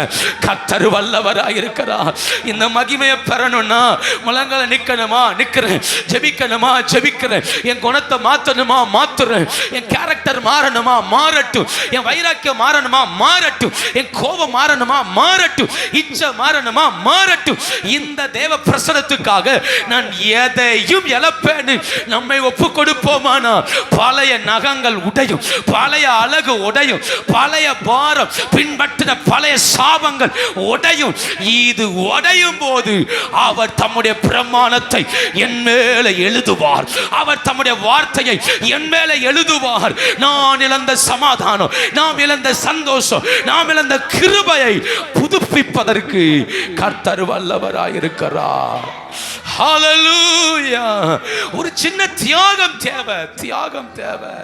கர்த்தர் வல்லவராயிருக்கிறார். இந்த மகிமையை பெறணும்னா முழங்கால நிக்கணுமா, நிக்கிறேன். ஜெபிக்கணுமா, ஜெபிக்கிறேன். என் குணத்தை மாற்றணுமா, மாத்துறேன். என் கேரக்டர் மாறணுமா, மாறட்டும். என் வைராக்கியம் மாறணுமா, மாறட்டும். என் கோபம் மாறணுமா, மாறட்டும். இச்சை மாறணுமா, மாறட்டும். இந்த தேவ பிரசனத்துக்காக நான் எதையும் இழப்பேன். நம்மை ஒப்பு கொடுப்போமானா பழைய நகங்கள் உடையும், பழைய அழகு உடையும், பழைய பாரம், பின்பற்றின பழைய சாபங்கள் உடையும். இது உடையும் போது அவர் தம்முடைய பிரமாணத்தை என் மேலே எழுதுவார். அவர் தம்முடைய வார்த்தையை என் மேலே எழுதுவார். நான் இழந்த சமாதானம், நாம் இழந்த சந்தோஷம், நாம் இழந்த கிருபையை புதுப்பிப்பதற்கு கர்த்தர் வல்லவராயிருக்கிறார். ஹல்லேலூயா. ஒரு சின்ன தியாகம் தேவை, தியாகம் தேவை.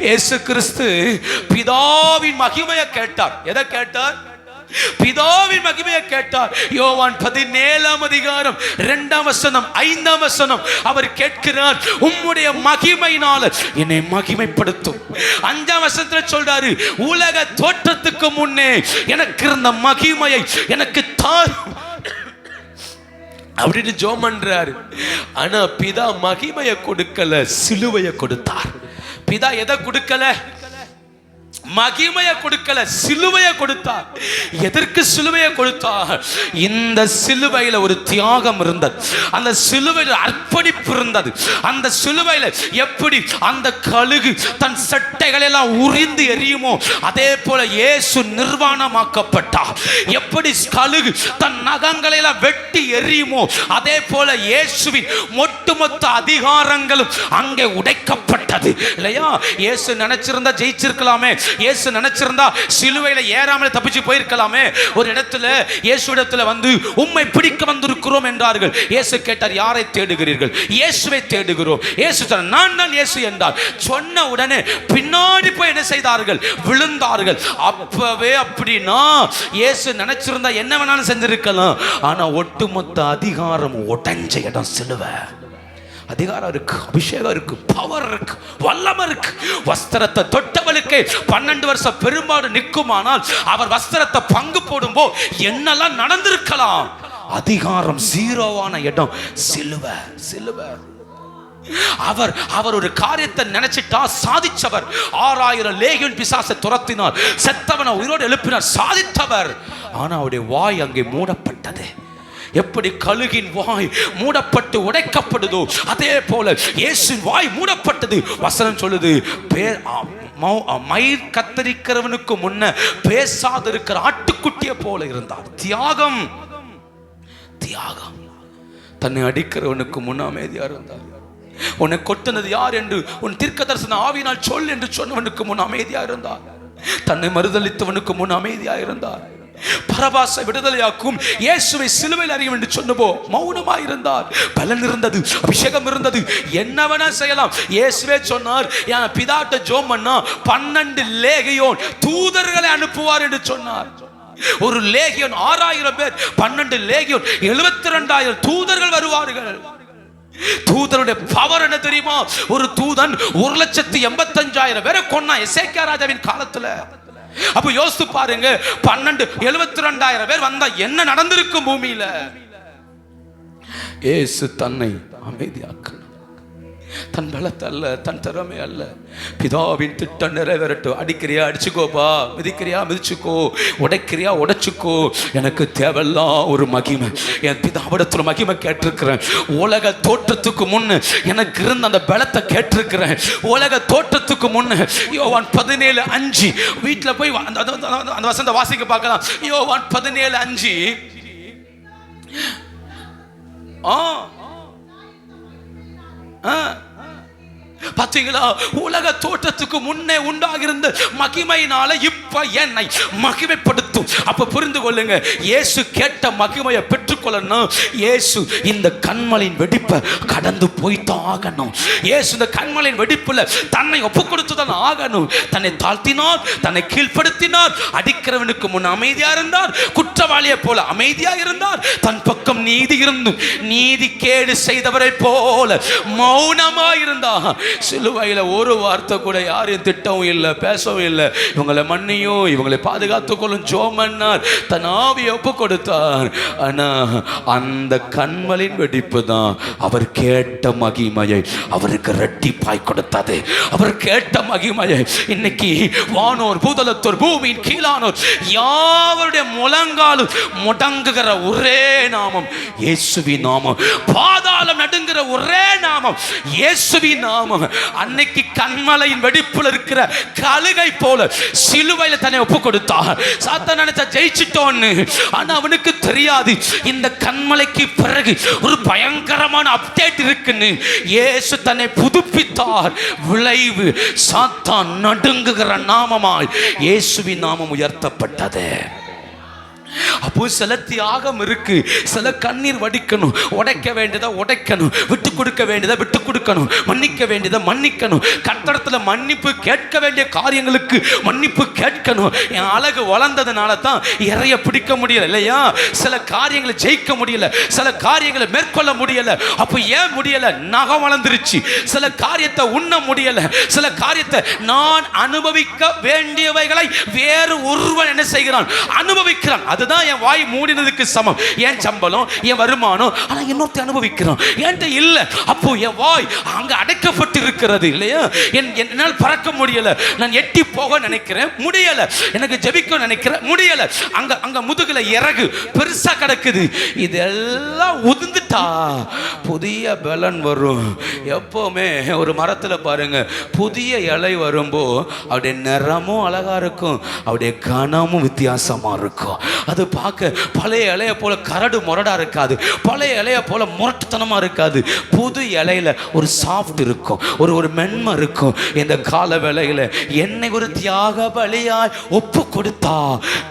இயேசு கிறிஸ்து பிதாவின் மகிமையை கேட்டார். எதை கேட்டார்? பிதாவின் மகிமையை கேட்டார். யோவான் 17:2 அவர் கேட்கிறார், உம்முடைய மகிமையினால என்னை மகிமைப்படுத்தும். 5 சொல்றாரு, உலக தோற்றத்துக்கு முன்னே எனக்கு இருந்த மகிமையை எனக்கு தாரும் அப்படின்னு ஜெபம் பண்றாரு. ஆனா பிதா மகிமையை கொடுக்கல, சிலுவையை கொடுத்தார். பிதா எதை கொடுக்கல? மகிமையை கொடுக்கல, சிலுவையை கொடுத்தார். எதற்கு சிலுவையை கொடுத்தார்? இந்த சிலுவையில ஒரு தியாகம் இருந்தது, அந்த சிலுவையில் அர்ப்பணிப்பு இருந்தது. அந்த சிலுவையில எப்படி அந்த கழுகு தன் சட்டைகளை எல்லாம் உரிந்து எரியுமோ அதே போல இயேசு நிர்வாணமாக்கப்பட்டார். எப்படி கழுகு தன் நகங்களை எல்லாம் வெட்டி எரியுமோ அதே போல இயேசுவின் ஒட்டுமொத்த அதிகாரங்களும் அங்கே உடைக்கப்பட்டது. இல்லையா? இயேசு நினைச்சிருந்தா ஜெயிச்சிருக்கலாமே. இயேசு நினைச்சிருந்தா சிலுவையில ஏறாமல் தப்பிச்சு போயிருக்கலாமே. ஒரு இடத்துல இயேசு இடத்துல வந்து உம்மை பிடிக்க வந்திருக்கிறோம் என்றார்கள். இயேசு கேட்டார், யாரை தேடுகிறீர்கள்? இயேசுவை தேடுகிறோம். இயேசு சொன்னார், நான் தான் இயேசு என்றார். சொன்ன உடனே பின்னாடி போய் என்ன செய்தார்கள்? விழுந்தார்கள். அப்பவே அப்படின்னா இயேசு நினைச்சிருந்தா என்ன வேணாலும் செஞ்சிருக்கலாம். ஆனா ஒட்டுமொத்த அதிகாரம் உடைஞ்ச இடம் சிலுவை. அதிகாரம் இருக்கு, அபிஷேகம் இருக்கு, பவர் இருக்கு, வல்லமை இருக்கு. வஸ்திரத்தை தொட்டவளுக்கு 12 வருஷம் பெரும்பாடு நிற்குமானால் அவர் வஸ்திரத்தை பங்கு போடும்போ என்னெல்லாம் நடந்திருக்கலாம். அதிகாரம் ஜீரோவான இடம் சிலுவை. சிலுவை. அவர் ஒரு காரியத்தை நினைச்சிட்டா சாதிச்சவர். 6000 லேகியோன் பிசாசை துரத்தினார், செத்தவனை உயிரோடு எழுப்பினார், சாதித்தவர். ஆனா அவருடைய வாய் அங்கே மூடப்பட்டது. எப்படி கழுகின் வாய் மூடப்பட்டு உடைக்கப்படுதோ அதே போல இயேசுவின் வாய் மூடப்பட்டது. வசனம் சொல்லுது, மயிர் கத்தரிக்கிறவனுக்கு முன்ன பேசாதிருக்கிற ஆட்டுக்குட்டியை போல இருந்தார். தியாகம். தியாகம். தன்னை அடிக்கிறவனுக்கு முன்ன அமைதியா இருந்தார். உன்னை கொட்டினது யார் என்று உன் தீர்க்கதரிசன ஆவியினால் சொல் என்று சொன்னவனுக்கு முன் அமைதியா இருந்தார். தன்னை மறுதளித்தவனுக்கு முன் அமைதியா இருந்தார். பரபாசை விடுதலையாக்கும் இயேசுவை சிலுவையில் அறியும் என்று சொன்னபோ மௌனமாய் இருந்தார். பலன் இருந்தது, அபிஷேகம் இருந்தது, என்னவென செய்யலாம். இயேசுவே சொன்னார், என் பிதாட்ட ஜெபம் பண்ணா 12 லேகியோன் தூதர்களை அனுப்புவார் என்று சொன்னார். ஒரு லேகியோன் 6000 பேர், 12 லேகியோன் 72000 தூதர்கள் வருவார்கள். தூதருடைய பவர் என்ன தெரியுமா? ஒரு தூதன் 1,85,000 பேரை கொன்னா எசேக்கியா ராஜாவின் காலத்துல. அப்ப யோசித்து பாருங்க, 72,000 பேர் வந்தா என்ன நடந்திருக்கும் பூமியில? இயேசு தன்னை அமைதியாக்க, தன் பலத்தை அல்ல, தன் திறமை அல்ல, பிதாவின் திட்டம் நிறைவேறட்டும். அடிக்கிறியா அடிச்சுக்கோப்பா, மிதிக்கிறியா மிதிச்சுக்கோ, உடைக்கிறியா உடைச்சுக்கோ, எனக்கு தேவையெல்லாம் ஒரு மகிமை. என் பிதாவிடத்துல மகிமை கேட்டிருக்கிறேன். உலக தோற்றத்துக்கு முன்னு எனக்கு இருந்த அந்த பலத்தை கேட்டிருக்கிறேன். உலக தோற்றத்துக்கு முன்னு யோவான் 17:5 வீட்டுல போய் அந்த வசந்த வாசிக்க பார்க்கலாம். யோவான் 17:5 பாத்தீங்களா? உலக தோற்றத்துக்கு முன்னே உண்டாகிருந்த மகிமையினால இப்ப என்னை மகிமைப்படுத்தும். அப்ப புரிந்து கொள்ளுங்க, இயேசு கேட்ட மகிமையை பெற்று பெற்றுக்கொள்ளணும். இயேசு இந்த கண்மலையின் வெடிப்பை கடந்து போய்தான் ஆகணும். இயேசு இந்த கண்மலையின் வெடிப்புல தன்னை ஒப்பு கொடுத்துதான் ஆகணும். தன்னை தாழ்த்தினார், தன்னை கீழ்ப்படுத்தினார். அடிக்கிறவனுக்கு முன் அமைதியா இருந்தார், குற்றவாளியை போல அமைதியா இருந்தார். தன் பக்கம் நீதி இருந்தும் நீதி கேடு செய்தவரை போல மௌனமா இருந்தார். சிலுவையில் ஒரு வார்த்தை கூட யாரையும் திட்டவும் இல்லை, பேசவும் இல்லை. இவங்களை மன்னியும், இவங்களை பாதுகாத்துக்கொள்ளும் ஜெபம் பண்ணார். தன் ஆவியை ஒப்பு கொடுத்தார். ஆனா அந்த கண்மலின் வெடிப்பு தான் அவர் கேட்ட மகிமையை அவருக்கு இரட்டிப்பாய் கொடுத்தது. அவர் கேட்ட மகிமையை இன்னைக்கு வானோர் பூதலத்தோர் பூமியின் கீழானோர் யாவருடைய முழங்காலும் முடங்குகிற ஒரே நாமம் இயேசுவின் நாமம். பாதாளம் நடுங்குற ஒரே நாமம் இயேசுவின் நாமம். அன்னைக்கு கண்மலையின் வெடிப்புல இருக்கிற கழுகை போல சிலுவையில் தன்னை ஒப்பு கொடுத்தார். சாத்தான் நினைச்சா ஜெயிச்சிட்டோன்னு, ஆனா அவனுக்கு தெரியாது இந்த கண்மலைக்கு பிறகு ஒரு பயங்கரமான அப்டேட் இருக்குன்னு. இயேசு தன்னை புதுப்பித்தார். விளைவு சாத்தான் நடுங்குகிற நாமமாய் இயேசுவின் நாமம் உயர்த்தப்பட்டது. அப்போ சில தியாகம் இருக்கு, சில கண்ணீர் வடிக்கணும். உடைக்க வேண்டியதை உடைக்கணும், விட்டு கொடுக்க வேண்டியதை விட்டு கொடுக்கணும், மன்னிக்க வேண்டியதை மன்னிக்கணும். கர்த்தரிடத்துல மன்னிப்பு கேட்க வேண்டிய காரியங்களுக்கு மன்னிப்பு கேட்கணும். என் அழகு வளர்ந்ததுனால தான் இறைய பிடிக்க முடியல இல்லையா? சில காரியங்களை ஜெயிக்க முடியல, சில காரியங்களை மேற்கொள்ள முடியல. அப்போ ஏன் முடியல? நகம் வளர்ந்துருச்சு. சில காரியத்தை உண்ண முடியல, சில காரியத்தை நான் அனுபவிக்க வேண்டியவைகளை வேறு ஒருவன் என்ன செய்கிறான்? அனுபவிக்கிறான். அதுதான் என் வாய் மூடினதுக்கு சமம். என் சம்பளம், என் வருமானம், ஆனா இன்னொருத்த அனுபவிக்கிறான், என்கிட்ட இல்ல. அப்போ என் வாய் அங்க அடைக்கப்பட்டு இருக்கிறது இல்லையா? என்னால் பறக்க முடியல, நான் எட்டி போக நினைக்கிறேன் முடியல, எனக்கு ஜெபிக்க நினைக்கிறேன் முடியல. அங்க முதுகுல இறகு பெருசா கிடக்குது. இதெல்லாம் உதிர்ந்துட்டா புதிய பலன் வரும். எப்பவுமே ஒரு மரத்துல பாருங்க, புதிய இலை வரும்போ அவருடைய நிறமும் அழகா இருக்கும், அவருடைய கனமும் வித்தியாசமா இருக்கும். அது பார்க்க பழைய இலைய போல கரடு முரடா இருக்காது, பழைய இலைய போல முரட்டுத்தனமா இருக்காது. புது இலையில ஒரு சாஃப்ட் இருக்கும், ஒரு மென்மை இருக்கும். இந்த கால வேளையில என்னை ஒரு தியாக பலியாய் ஒப்பு கொடுத்தா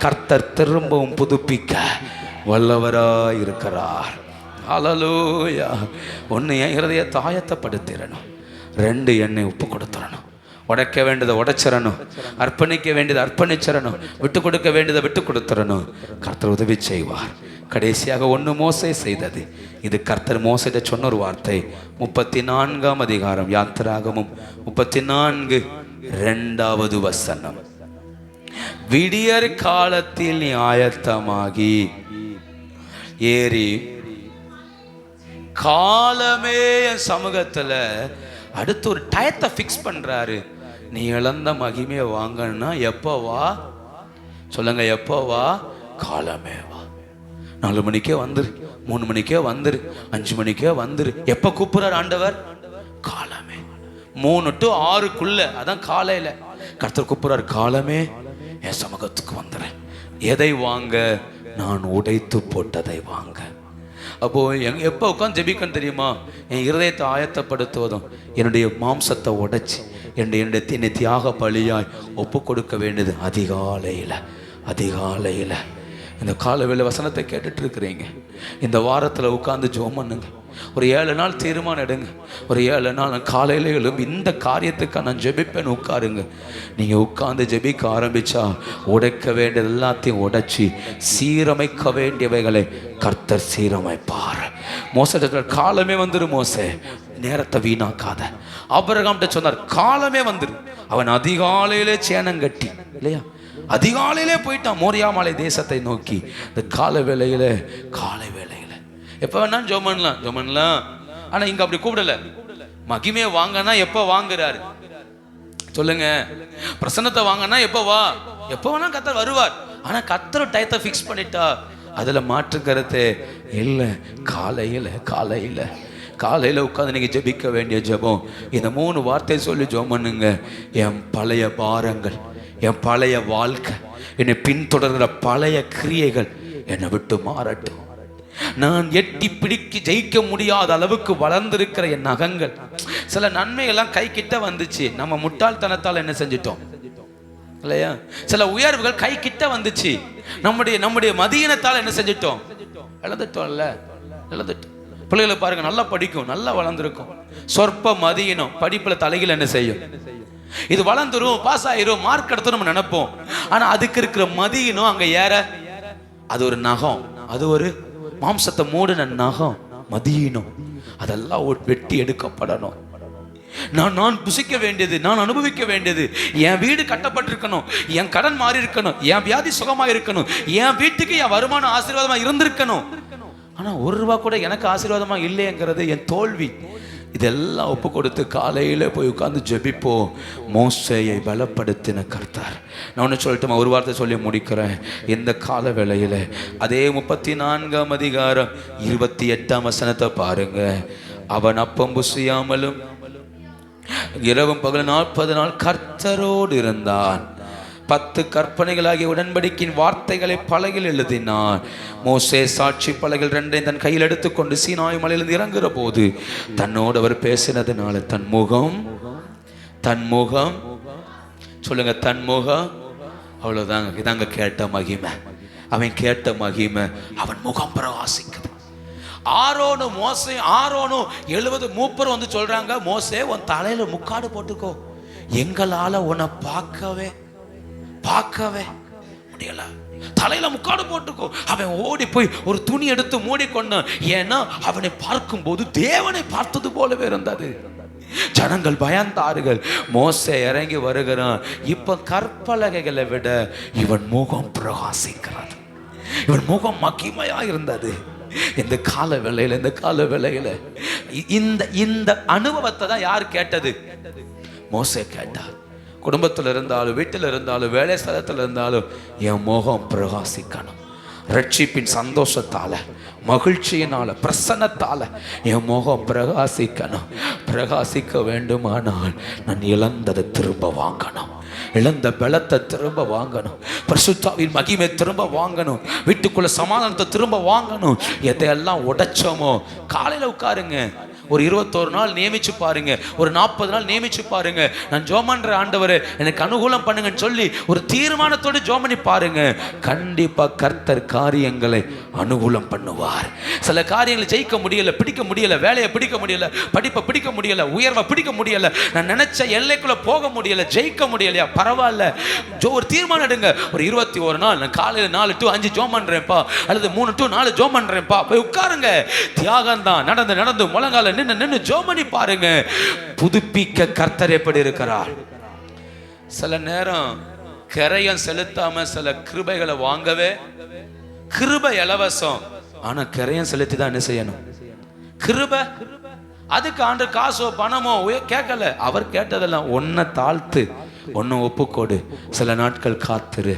கர்த்தர் திரும்பவும் புதுப்பிக்க வல்லவராய் இருக்கிறார். ஹல்லேலூயா. ஒன்று என் இருதயத்தை ஆயத்தப்படுத்திடணும், ரெண்டு என்னை ஒப்பு கொடுத்துடணும். உடைக்க வேண்டியதை உடைச்சிடணும், அர்ப்பணிக்க வேண்டியதை அர்ப்பணிச்சிடணும், விட்டு கொடுக்க வேண்டியதை விட்டு கொடுத்துடணும். கர்த்தர் உதவி செய்வார். கடைசியாக ஒன்று மோசே செய்தது. இது கர்த்தர் மோசேட்ட சொன்ன ஒரு வார்த்தை. 34ஆம் அதிகாரம் யாத்திராகமும் 34:2 வசனம். விடியற் காலத்தில் நீ ஆயத்தமாகி ஏறி காலமே என் சமூகத்துல அடுத்து ஒரு டயத்தை ஃபிக்ஸ் பண்றாரு. நீ இழந்த மகிமையை வாங்கன்னா எப்போ வா சொல்லுங்க, எப்போ வா? காலமே வா. 4 மணிக்கே வந்துரு, 3 மணிக்கே வந்துரு, 5 மணிக்கே வந்துரு. எப்போ கூப்பிடுறார் ஆண்டவர்? காலமே. 3 to 6க்குள்ள, அதான் காலையில கர்த்தர் கூப்பிடுறார். காலமே என் சமூகத்துக்கு வந்துடுறேன். எதை வாங்க? நான் உடைத்து போட்டதை வாங்க. அப்போ எப்போ உட்காந்து ஜெபிக்கணும் தெரியுமா? என் இருதயத்தை ஆயத்தப்படுத்துவதும் என்னுடைய மாம்சத்தை உடைச்சி என்னை தியாக பலியாய் ஒப்பு கொடுக்க வேண்டியது அதிகாலையில். இந்த காலவேளை வசனத்தை கேட்டுட்டு இருக்கிறீங்க. இந்த வாரத்தில் உட்காந்து ஜெபம் பண்ணுங்க. ஒரு 7 நாள் தீர்மானம் எடுங்க. ஒரு 7 நாள் நான் காலையில் எழும்பி இந்த காரியத்துக்கு நான் ஜெபிப்பேன்னு உட்காருங்க. நீங்கள் உட்கார்ந்து ஜெபிக்க ஆரம்பித்தா உடைக்க வேண்டியது எல்லாத்தையும் உடைச்சி சீரமைக்க வேண்டியவைகளை கர்த்தர் சீரமைப்பார். மோசே காலமே வந்துரு, மோசே நேரத்தை வீணாக்காத. ஆபிரகாம்கிட்ட சொன்னார் காலமே வந்துரு. அவன் அதிகாலையிலே சேனங்கட்டி இல்லையா, அதிகாலையிலே போயிட்டான் மோரியா மலை தேசத்தை நோக்கி. இந்த காலை வேளையில எப்போ வேணாலும் ஜெபம் பண்ணலாம். ஆனா இங்க அப்படி கூப்பிடல. மகிமையை வாங்கன்னா எப்போ வாங்குறாரு சொல்லுங்க? பிரசன்னத்தை வாங்கன்னா எப்போ வா? எப்போ வேணா கர்த்தர் வருவார். ஆனா கர்த்தர் டயத்தை ஃபிக்ஸ் பண்ணிட்டா அதுல மாற்று கருத்து இல்லை. காலையில் உட்காந்து நீங்கள் ஜெபிக்க வேண்டிய ஜெபம் இந்த 3 வார்த்தையை சொல்லி ஜெபம் பண்ணுங்க. என் பழைய பாரங்கள், என் பழைய வாழ்க்கை, என்னை பின்தொடர்கிற பழைய கிரியைகள் என்னை விட்டு மாறட்டும். நான் எட்டி பிடிக்கி ஜெயிக்க முடியாத அளவுக்கு வளர்ந்திருக்கிற என் நகங்கள், சில நன்மைகள்லாம் கை கிட்ட வந்துச்சு, நம்ம முட்டாள்தனத்தால் என்ன செஞ்சிட்டோம் இல்லையா? சில உயர்வுகள் கை கிட்ட வந்துச்சு, நம்முடைய மதியினத்தால் என்ன செஞ்சிட்டோம்? இழந்துட்டோம்ல, இழந்துட்டோம். பிள்ளைகளை பாருங்க, நல்லா படிக்கும், நல்லா வளர்ந்துருக்கும், சொற்ப மதியினம் படிப்புல தலைகள் என்ன செய்யும், இது வளர்ந்துரும், பாஸ் ஆயிரும், மார்க் எடுத்து நம்ம நினைப்போம். ஆனா அதுக்கு இருக்கிற மதியினம் அங்க ஏற, அது ஒரு நகம், அது ஒரு மாம்சத்தை மூடின நகம், மதியினம். அதெல்லாம் வெட்டி எடுக்கப்படணும். நான் புசிக்க வேண்டியது, நான் அனுபவிக்க வேண்டியது, என் வீடு கட்டப்பட்டிருக்கணும், என் கடன் மாறி இருக்கணும், என் வியாதி சுகமா இருக்கணும், என் வீட்டுக்கு என் வருமானம் ஆசீர்வாதமா இருந்திருக்கணும். ஆனா ஒரு ரூபா கூட எனக்கு ஆசீர்வாதமா இல்லைங்கிறது என் தோல்வி. இதெல்லாம் ஒப்பு கொடுத்து காலையில போய் உட்கார்ந்து ஜெபிப்போம். மோசேயை பலப்படுத்தின கர்த்தர். நான் ஒன்று சொல்லட்டுமா, ஒரு வார்த்தை சொல்லி முடிக்கிறேன். இந்த கால வேளையில அதே 34ஆம் அதிகாரம் 28ஆம் வசனத்தை பாருங்க. அவன் அப்பம் புசியாமலும் இரவும் பகல் 40 நாள் கர்த்தரோடு இருந்தான். 10 கற்பனைகளாகிய உடன்படிக்கையின் வார்த்தைகளை பலகையில் எழுதினான். மோசே சாட்சி பலகைகள் 2 தன் கையில் எடுத்துக்கொண்டு சீனாய் மலையிலிருந்து இறங்குற போது தன்னோடு அவர் பேசினதுனால தன் முகம் சொல்லுங்க, தன் முகம், அவ்வளவுதாங்க. இதாங்க கேட்ட மகிமை. அவன் கேட்ட மகிமை, அவன் முகம் பிரகாசிக்குது. ஆரோனும் மோசேயும், ஆரோனும் 70 மூப்பரும் வந்து சொல்றாங்க, மோசே உன் தலையில முக்காடு போட்டுக்கோ, எங்களால உன்னை பார்க்கவே முடியல, தலையில முக்காடு போட்டுக்கோ. அவன் ஓடி போய் ஒரு துணி எடுத்து மூடிக்கொண்டான். ஏன்னா அவனை பார்க்கும் போது தேவனை பார்த்தது போலவே இருந்தது. ஜனங்கள் பயந்தார்கள். மோசே இறங்கி வருகிறான். இப்ப கற்பலகைகளை விட இவன் முகம் பிரகாசிக்கிறது, இவன் முகம் மகிமையா இருந்தது. இந்த கால வேளையில இந்த அனுபவத்தை தான் யார் கேட்டது? மோசே கேட்டார். குடும்பத்தில் இருந்தாலும், வீட்டில் இருந்தாலும், வேலை ஸ்தலத்தில் இருந்தாலும் என் முகம் பிரகாசிக்கணும். ரட்சிப்பின் சந்தோஷத்தால, மகிழ்ச்சியினால, பிரசன்னத்தால என் முகம் பிரகாசிக்கணும். பிரகாசிக்க வேண்டுமானால் நான் இழந்ததை திரும்ப வாங்கணும், இழந்த பலத்தை திரும்ப வாங்கணும், பரிசுத்தாவின் மகிமை திரும்ப வாங்கணும், வீட்டுக்குள்ள சமாதானத்தை திரும்ப வாங்கணும். எதையெல்லாம் உடைச்சோமோ, காலையில் உட்காருங்க, ஒரு 21 நாள் நியமிச்சு பாருங்க, ஒரு 40 நாள் நியமிச்சு பாருங்க. நான் ஜோமன்ற ஆண்டவர் எனக்கு அனுகூலம் பண்ணுங்கன்னு சொல்லி ஒரு தீர்மானத்தோடு ஜோமனி பாருங்க. கண்டிப்பா கர்த்தர் காரியங்களை அனுகூலம் பண்ணுவார். சில காரியங்களை ஜெயிக்க முடியல, பிடிக்க முடியல, வேலையை பிடிக்க முடியல, படிப்பை பிடிக்க முடியல, உயர்வை பிடிக்க முடியல, நான் நினைச்ச எல்லைக்குள்ள போக முடியல, ஜெயிக்க முடியலையா, பரவாயில்ல, ஒரு தீர்மானம் எடுங்க. ஒரு 21 நாள் நான் காலையில் 4 to 5 ஜோம் பண்றேன்ப்பா, அல்லது 3 to 4 ஜோம் பண்றேன்ப்பா. போய் உட்காருங்க. தியாகம் தான். நடந்து முழங்கால நின்னு ஜோமனி பாருங்க. புதுப்பிக்க கர்த்தர் எப்படி இருக்கிறார். சில நேரம் கரையம் செலுத்தாம சில கிருபைகளை வாங்கவே, கிருபை இலவசம், ஆனா கரையம் செலுத்தி தான் என்ன செய்யணும்? கிருபை. அதுக்கு ஆண்டு காசோ பணமோ கேட்கல. அவர் கேட்டதெல்லாம் ஒன்ன தாழ்த்து, ஒன்ன ஒப்புக்கொடு, சில நாட்கள் காத்துரு.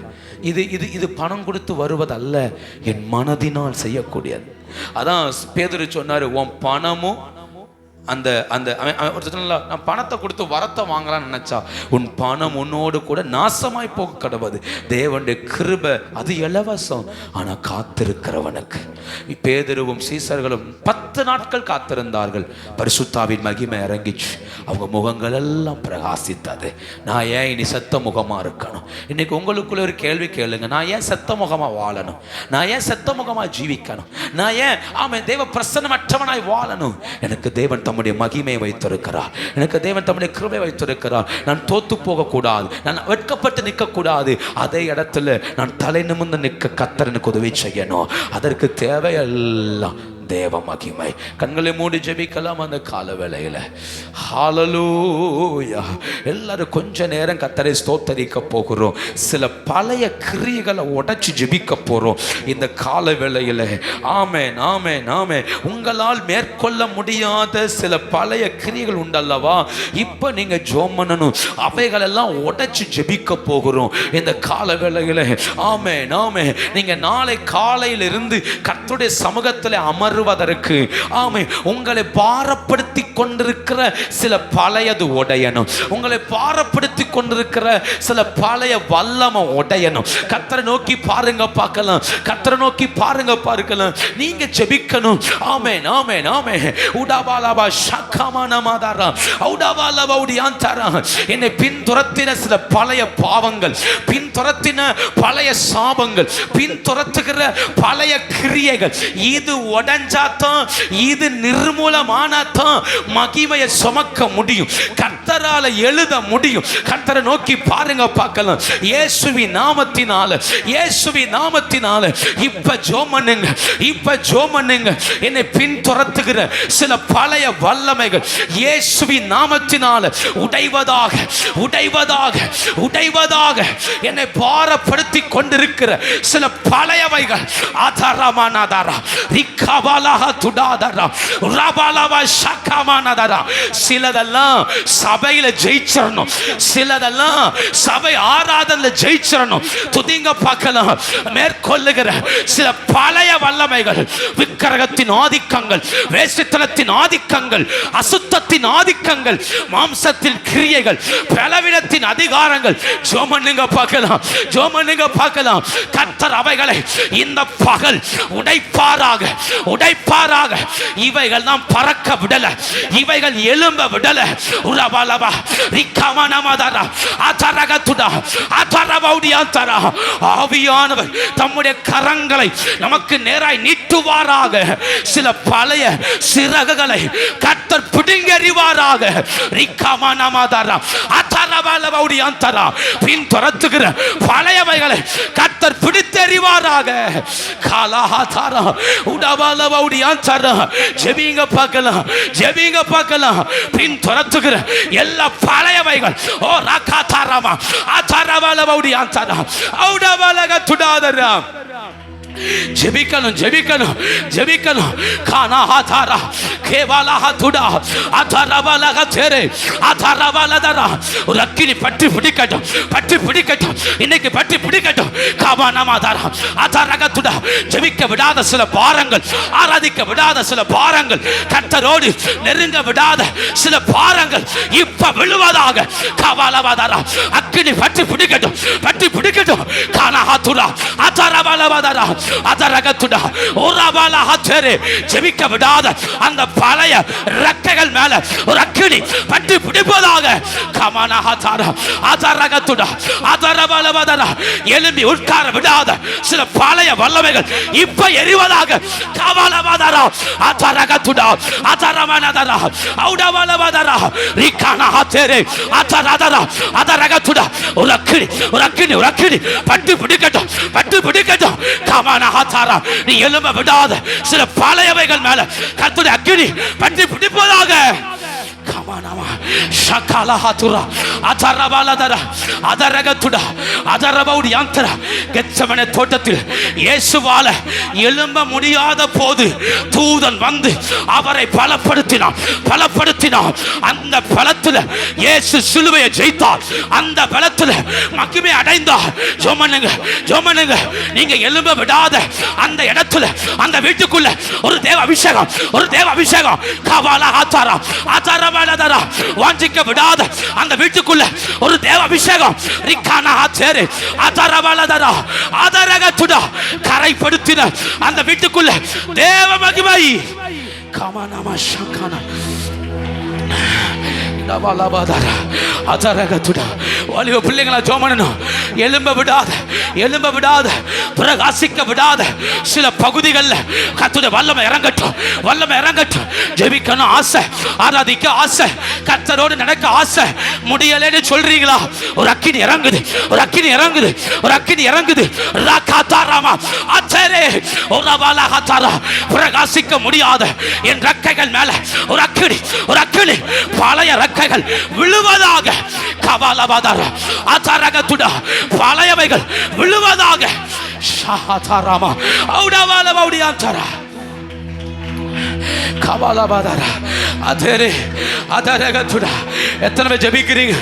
இது பணம் கொடுத்து வருவதல்ல, என் மனதினால் செய்யக்கூடியது. அதான் பேதுரு சொன்னாரு, உன் பணமும் அந்த நான் பணத்தை கொடுத்து வரத்தை வாங்கலாம்னு நினைச்சா உன் பணம் உன்னோடு கூட நாசமாய் போக கடவுது. தேவனுடைய கிருபை அது இலவசம், ஆனா காத்திருக்கிறவனுக்கு. பேதுருவும் சீசர்களும் 10 நாட்கள் காத்திருந்தார்கள். பரிசுத்தாவின் மகிமை இறங்கிச்சு, அவங்க முகங்கள் எல்லாம் பிரகாசித்தது. நான் ஏன் இனி செத்த முகமா இருக்கணும்? இன்னைக்கு உங்களுக்குள்ள ஒரு கேள்வி கேளுங்க, நான் ஏன் செத்த முகமா வாழணும்? நான் ஏன் செத்த முகமா ஜீவிக்கணும்? நான் ஏன் தேவ பிரசன்னமற்றவனாய் வாழணும்? எனக்கு தேவன் தம்முடைய மகிமையை வைத்திருக்கிறார், எனக்கு தேவன் தம்முடைய கிருபை வைத்திருக்கிறார். நான் தோத்து போக கூடாது, நான் வெட்கப்பட்டு நிற்க கூடாது. அதே இடத்துல நான் தலை நிமிர்ந்து நிற்க கர்த்தர் எனக்கு உதவி செய்யணும். அதற்கு தேவையெல்லாம் தேவ மகிமை. கண்களை மூடி ஜெபிக்கலாம் அந்த கால வேளையில. ஹல்லேலூயா. எல்லாரும் கொஞ்ச நேரம் கர்த்தரை ஸ்தோத்தரிக்க போகிறோம். சில பழைய கிரியைகளை உடைச்சு ஜெபிக்க போறோம் இந்த கால வேளையில. ஆமென், ஆமென், ஆமென். உங்களால் மேற்கொள்ள முடியாத சில பழைய கிரியைகள் உண்டல்லவா, இப்ப நீங்க ஜெபம் பண்ணணும். அவைகள் எல்லாம் உடைச்சு ஜெபிக்க போகிறோம் இந்த கால வேளையில. ஆமென், ஆமென். நீங்க நாளை காலையில இருந்து கர்த்தருடைய சமூகத்தில் அமர வருவதற்கு ஆமே உங்களை பாரப்படுத்தி கொண்டிருக்கிற சில பழையது உடையணும். உங்களை பாரப்படுத்தி கொண்டிருக்கிற சில பழைய வல்லமை உடையணும். கர்த்தரை நோக்கி பாருங்க பார்க்கலாம். கர்த்தரை நோக்கி பாருங்க பார்க்கலாம். நீங்க ஜெபிக்கணும். ஆமென் ஆமென் ஆமென். உடாபாலபா ஷக்கமானமாதாரா உடாபாலபா உடியாந்தாரா. என்னை பின்துரத்தின சில பழைய பாவங்கள், பின்துரத்தின பழைய சாபங்கள், பின்துரத்துகிற பழைய கிரியைகள், இது உடைஞ்சாதான், இது நிர்மூலமானாதான் மகிமையை சுமக்க முடியும். கர்த்தரால எழுத முடியும். கர்த்தரை நோக்கி பாருங்க பார்க்கலாம். இயேசுவின் நாமத்தினால, இயேசுவின் நாமத்தினால இப்ப ஜெபம் பண்ணுங்க, இப்ப ஜெபம் பண்ணுங்க. என்னை பின்துரத்துகிற சில பழைய வல்லமைகள் இயேசுவின் நாமத்தினால உடைவதாக, உடைவதாக, உடைவதாக. என்னை பாரப்படுத்தி கொண்டிருக்கிற சில பழையவைகள் ஆதாரமானதாரா ரிக்கபாலஹ துடாதரா ரபாலவா ஷக்கமானதாரா. சிலதெல்லாம் சபையில ஜெயிச்சிரணும், சிலதெல்லாம் சபை ஆராதனையில ஜெயிச்சிரணும். துதிங்க பார்க்கலாம். மேற்கொள்ளுகிற சில பழைய வல்லமைகள், விக்கிரகத்தின் ஆதிக்கங்கள், வேசித்தனத்தின் ஆதிக்கங்கள், அசுத்தத்தின் ஆதிக்கங்கள், மாம்சத்தின் கிரியைகள், பலவீனத்தின் அதிகாரங்கள், ஜோமனுங்க பார்க்கலாம், ஜோமனுங்க பார்க்கலாம். கர்த்தர் அவைகளை இந்த பகல் உடைப்பாராக, உடைப்பாராக. இவைகள் நாம் பறக்க விடல, இவைகள் எழும்ப விடல. உரபாலபா ரிக்கமானமாதாரா ஆதரகதுடா ஆதரபௌடியாந்தரா. ஆவியானவர் தம்முடைய கரங்களை நமக்கு நேராய் நீட்டுவாராக. சில பழைய சிறகுகளை கர்த்தர் பிடுங்கெறிவாராக. ரிக்கமானமாதாரா ஆதரபௌடியாந்தரா. பின் துரத்துகிற பழையவைகளை கர்த்தர் பிடித்தெறிவாராக. காலாஹாதாரா உடபாலபௌடியாந்தரா. ஜெபிங்க பார்க்கலாம், ஜெபிங்க பார்க்கலாம். பின் துரத்துகிற எல்லா பழையவைகள் ஓ ராகாதாராமா ஆதரபௌடியாந்தரா உடபாலகதுடாதரா. ஜெபிக்கணும், ஜெபிக்கணும், ஜெபிக்கணும். கானாஹாதாரா கேவாலாஹதுடா ஆதரபலகதேரே ஆதரபலதரா. ஒரு அக்கினி பற்றி பிடிக்கட்டும், பற்றி பிடிக்கட்டும், இன்னைக்கு பற்றி பிடிக்கட்டும். காமானமாதாரா ஆதரகதுடா. ஜெபிக்க விடாத சில பாரங்கள், ஆராதிக்க விடாத சில பாரங்கள், கர்த்தரோடு நெருங்க விடாத சில பாரங்கள் இப்ப விழுவதாக. காவாலவாதாரா அக்கினி பற்றி பிடிக்கட்டும், பற்றி பிடிக்கட்டும். கானாஹாதுடா ஆதரபலவாதாரா அதரகத்துடா ஓராபாலஹதேரே. ஜெபிக்க விடாத அந்த பழைய ரெக்கைகள் மேல ஒரு அக்கினி பற்றி பிடிப்பதாக. கமனஹதாரா அதரகத்துடா அதரபலவதரா. எழும்பி உட்கார விடாத சில பழைய வல்லமைகள் இப்ப எரிவதாக. கமலவதரா அதரகத்துடா அதரமனதரா ஔடவலவதரா ரிகனஹதேரே அதரதரா அதரகத்துடா. ஒரு அக்கினி, ஒரு அக்கினி, ஒரு அக்கினி பற்றி பிடிக்கட்டும், பற்றி பிடிக்கட்டும். கமனஹதாரா. நீ எழும்ப விடாத சில பழையவைகள் மேல கர்த்தருடைய அக்கினி பற்றி பிடிப்பதாக. கமனமா ஷகலஹதுரா அதரபலதரா அதரகதுடா அதரபௌடியாந்தரா. கெத்செமனே தோட்டத்தில் இயேசுவால எழும்ப முடியாத போது தூதன் வந்து அவரை பலப்படுத்தினான், பலப்படுத்தினான். அந்த பலத்தில் இயேசு சிலுவையை ஜெயித்தார், அந்த பலத்தில் மகிமை அடைந்தார். ஜெபமனுங்க, ஜெபமனுங்க. நீங்க எழும்ப விடாத அந்த இடத்துல, அந்த வீட்டுக்குள்ள ஒரு தேவ அபிஷேகம், ஒரு தேவ அபிஷேகம். கவலஹதாரா அதரபலதரா. வாஞ்சிக்க விடாத அந்த வீட்டுக்குள்ள ஒரு தேவ அபிஷேகம். ரிகனஹதேரே அதரபலதரா அதரகதுடா. கரைப்படுத்தின அந்த வீட்டுக்குள்ள தேவ மகிமை. கமனமா ஷகனா வாலிப பிள்ளைங்களா ஜோமனனும் எழும்ப விடாத, எழும்ப விடாத, பிரகாசிக்க விடாத சில பகுதிகளில் கர்த்தருடைய வல்லமை இறங்கட்டும், வல்லமை இறங்கட்டும். ஜெபிக்கணும் ஆசை, ஆராதிக்க ஆசை, கர்த்தரோடு நடக்க ஆசை. முடியலன்னு சொல்றீங்களா? ஒரு அக்கினி இறங்குது, ஒரு அக்கினி இறங்குது, ஒரு அக்கினி இறங்குது. ராகாதாராமா அச்சரே ஒரபாலஹதாரா. பிரகாசிக்க முடியாத என் ரெக்கைகள் மேல ஒரு அக்கினி, ஒரு அக்கினி பழைய ரெக்கைகள் விழுவதாக. கபாலபாதாரா அதரகதுடா. பழையவைகள் விழுவதாக. ஷஹதாராமா ஔடவாலவௌடியாந்தரா கபாலபாதாரா அதரே அதரகத்துடா. எத்தனை பேர் ஜெபிக்கிறீங்க?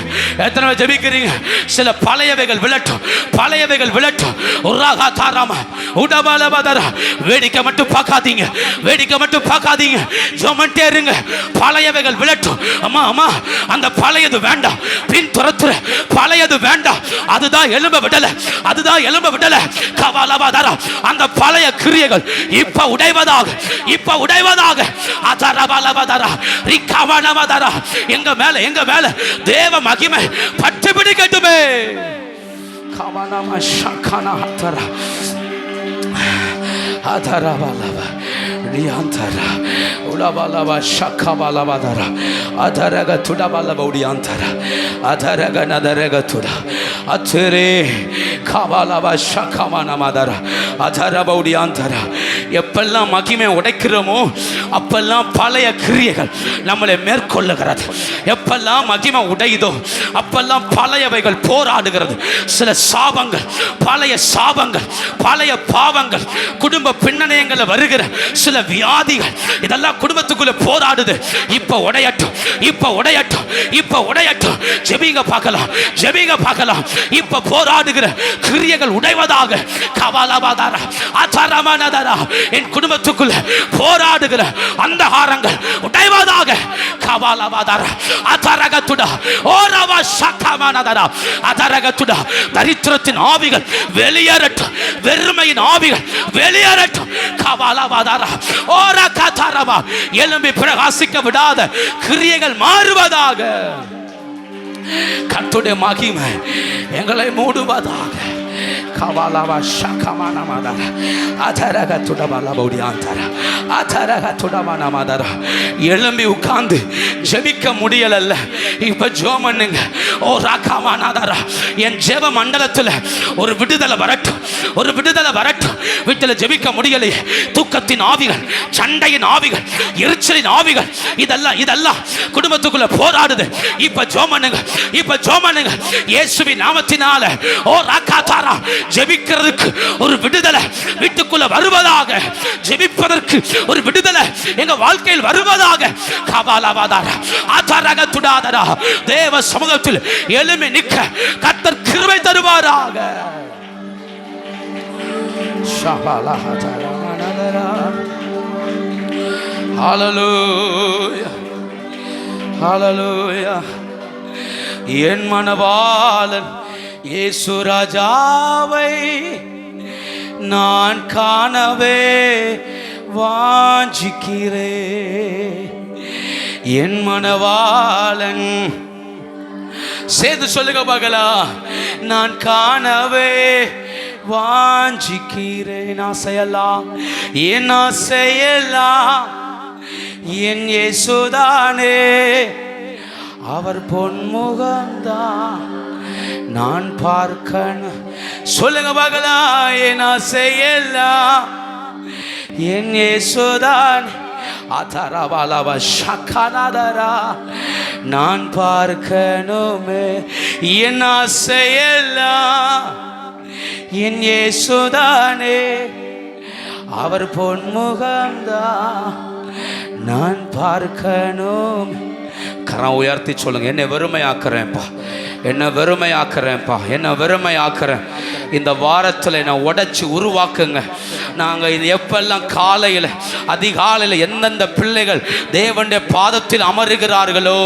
எத்தனை பேர் ஜெபிக்கிறீங்க? சில பழையவைகள் விளட்டும், பழையவைகள் விளட்டும். உராகா தாராம உடபாலபாதாரா. வேடிக்கை மட்டும் பார்க்காதீங்க, வேடிக்கை மட்டும் பார்க்காதீங்க, ஜெபம்ட்டே இருங்க. பழையவைகள் விளட்டும். அம்மா அம்மா அந்த பழையது வேண்டாம், பின் துரத்துற பழையது வேண்டாம். அதுதான் எலும்ப விடல, அதுதான் எலும்ப விடல. கபாலபாதாரா அந்த பழைய கிரியைகள் இப்ப உடைவதாக, இப்ப உடைவதாக. அதரபாலபாதாரா ரிகவனபாதாரா. எங்க மேல, எங்க மேல தேவ மகிமை பட்டு பிடிக்கட்டுமே. கவனமா ஷக்கனா ஹத்தரா அதரபாலபா ரியாந்தரா உலபாலபா ஷக்கபாலபாதாரா அதரக துடபாலபா உடியாந்தரா அதரக நதரக துடா அச்சரே கபாலபா ஷக்கமானமாதாரா அதரபா உடியாந்தரா. எப்பெல்லாம் மகிமை உடைக்கிறோமோ அப்பெல்லாம் பழைய கிரியைகள் நம்மளை மேற்கொள்ளுகிறது. எப்பெல்லாம் மகிமை உடையுதோ அப்பெல்லாம் பழையவைகள் போராடுகிறது. சில சாபங்கள், பழைய சாபங்கள், பழைய பாவங்கள், குடும்ப பின்னணியங்களை வருகிற சில வியாதிகள், இதெல்லாம் குடும்பத்துக்குள்ள போராடுது. இப்ப உடையட்டும், இப்ப உடையட்டும், இப்ப உடையட்டும். ஜெபிங்க பார்க்கலாம், ஜெபிங்க பார்க்கலாம். இப்ப போராடுகிற கிரியைகள் உடைவதாக. கபாலபாதாரா அதரமனதரா. என் குடும்பத்துக்குள்ள போராடுகிற அந்தகாரங்கள் உடைவதாக. கபாலபாதாரா அதரகத்துடா ஓரவா ஷக்கமனதரா அதரகத்துடா. தரித்திரத்தின் ஆவிகள் வெளியேறட்டும், வெறுமையின் ஆவிகள் வெளியேறட்டும். கபாலபாதாரா ஓரகதரமா. எழும்பி பிரகாசிக்க விடாத கிரியைகள் மாறுவதாக. கர்த்தருடைய மகிமை எங்களை மூடுவதாக. கபாலபா ஷக்கமானமாதாரா அதரகத்துடபாலபௌடியாந்தரா அதரகத்துடமானமாதாரா. எழும்பி உட்கார்ந்து ஜெபிக்க முடியலல்ல, இப்ப ஜெபம் பண்ணுங்க. ஓ ராகமானதாரா. என் ஜெப மண்டலத்தில் ஒரு விடுதலை வரட்டும், ஒரு விடுதலை வரட்டும். வீட்டில் ஜெபிக்க முடியலையே, தூக்கத்தின் ஆவிகள், சண்டையின் ஆவிகள், எரிச்சலின் ஆவிகள், இதெல்லாம் இதெல்லாம் குடும்பத்துக்குள்ள போராடுது. இப்ப ஜெபம் பண்ணுங்க, இப்ப ஜெபம் பண்ணுங்க. இயேசுவின் நாமத்தினால ஓ ராகதாரா ஜெபிக்கிறதுக்கு ஒரு விடுதலை வீட்டுக்குள்ள வருவதாக. ஜெபிப்பதற்கு ஒரு விடுதலை எங்க வாழ்க்கையில் வருவதாக. கபாலபாதாரா அதரகத்துடாதரா. தேவ சமூகத்தில் எழும்பி நிற்க கர்த்தர் கிருபை தருவாராக. ஹல்லேலூயா, ஹல்லேலூயா. என் மனவாளன் இயேசு ராஜாவை நான் காணவே வாஞ்சிக்கிறேன். என் மனவாளன் சேர்ந்து சொல்லுங்க பார்க்கலாம். நான் காணவே வாஞ்சிக்கிறேன். ஆசையெல்லாம் என் ஆசையெல்லாம் என் இயேசுதானே. அவர் பொன்முகம்தான் நான் பார்க்கணும். சொல்லுங்க பார்க்கலாம். என் ஆசையெல்லாம் என் இயேசுதான். அதரபாலபா ஷக்கனாதரா. நான் பார்க்கணுமே. என் ஆசையெல்லாம் என் இயேசுதானே. அவர் பொன்முகம்தான் நான் பார்க்கணும். கரம் உயர்த்தி சொல்லுங்க. என்னை வெறுமையாக்குறேன்ப்பா, என்ன வெறுமையாக்குறேன்ப்பா, என்ன வெறுமையாக்குறேன். இந்த வாரத்தில் என்னை உடைச்சி உருவாக்குங்க. நாங்கள் இது எப்பெல்லாம் காலையில் அதிகாலையில் எந்தெந்த பிள்ளைகள் தேவனுடைய பாதத்தில் அமருகிறார்களோ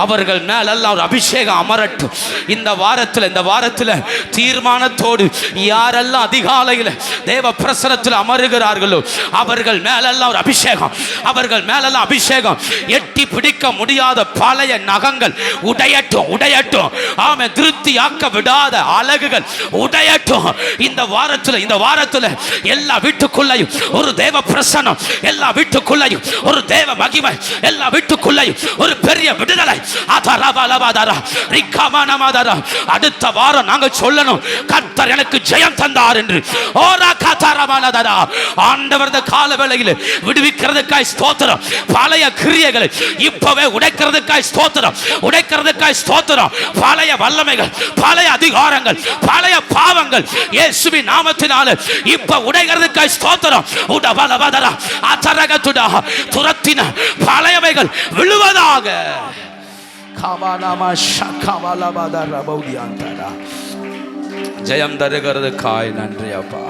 அவர்கள் மேலெல்லாம் ஒரு அபிஷேகம் அமரட்டும். இந்த வாரத்தில் தீர்மானத்தோடு யாரெல்லாம் அதிகாலையில் தேவ பிரசனத்தில் அமருகிறார்களோ அவர்கள் மேலெல்லாம் ஒரு அபிஷேகம், அவர்கள் மேலெல்லாம் அபிஷேகம். எட்டி பிடிக்க முடியாத பழைய நகங்கள் உடையட்டும், உடையட்டும். ஆமே, திருப்தியாக்க விடாத அழகுகள் உடையட்டும். இந்த வாரத்தில் எல்லா வீட்டுக்குள்ளையும் ஒரு தேவ பிரசன்னம், எல்லா வீட்டுக்குள்ளையும் ஒரு தேவ மகிமை, எல்லா வீட்டுக்குள்ளையும் ஒரு பெரிய விடுதலை. அடுத்த வாரம் நாங்கள் சொல்லணும், கர்த்தர் எனக்கு ஜெயம் தந்தார் என்று. ஆண்டவர் கால வேளையில் விடுவிக்கிறதுக்காய் ஸ்தோத்திரம். பழைய கிரியைகளை இப்பவே உடைக்கிறதுக்காய் ஸ்தோத்திரம், உடைக்கிறதுக்காய் ஸ்தோத்திரம். பழைய வல்லமைகள், பழைய அதிகாரங்கள், பழைய பாவங்கள் இயேசுவின் நாமத்தினால இப்ப உடைக்கிறதுக்கு கிருபைக்காய் ஸ்தோத்திரம். உடபலபதரா அத்தரகத்துடா துரத்தின பழையவைகள் விழுவதாக. காபாலாமா ஷகாபாலபதரா பௌதியாந்தரா. ஜெயம் தருகிறதுக்காய் நன்றி அப்பா.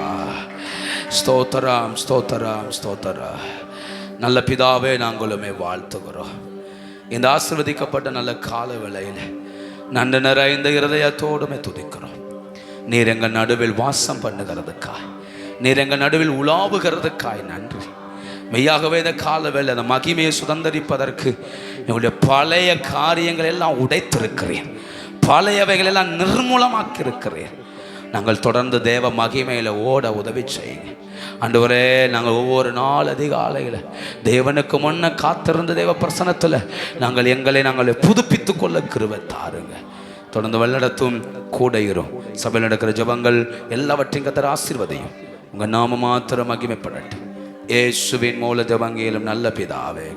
ஸ்தோத்திரம் ஸ்தோத்திரம் ஸ்தோத்திரம். நல்ல பிதாவே, நாங்களுமே வாழ்த்துகிறோம். இந்த ஆசீர்வதிக்கப்பட்ட நல்ல கால வேளையில் நன்றி நிறைந்த இருதயத்தோடுமே துதிக்கிறோம். நீர் எங்கள் நடுவில் வாசம் பண்ணுகிறதுக்காய், நீர் எங்கள் நடுவில் உலாவுகிறதுக்காய் நன்றி. மெய்யாகவே இந்த கால வேளை அந்த மகிமையை சுதந்திரிப்பதற்கு எங்களுடைய பழைய காரியங்கள் எல்லாம் உடைத்திருக்கிறேன், பழையவைகள் எல்லாம் நிர்மூலமாக்கி இருக்கிறேன். நாங்கள் தொடர்ந்து தேவ மகிமையில் ஓட உதவி செய்யுங்க ஆண்டவரே. நாங்கள் ஒவ்வொரு நாள் அதிகாலையில் தேவனுக்கு முன்ன காத்திருந்த தேவ பிரசனத்தில் நாங்கள் புதுப்பித்து கொள்ள கிருபை தாருங்க. தொடர்ந்து வழிநடத்தும் கூட இரும். சபையில் நடக்கிற ஜெபங்கள் எல்லாவற்றையும் கர்த்தர் ஆசீர்வதியும். உங்கள் நாம மாத்திரம் மகிமைப்படட்டும். இயேசுவின் மூல ஜெபங்களிலும் நல்ல பிதாவே.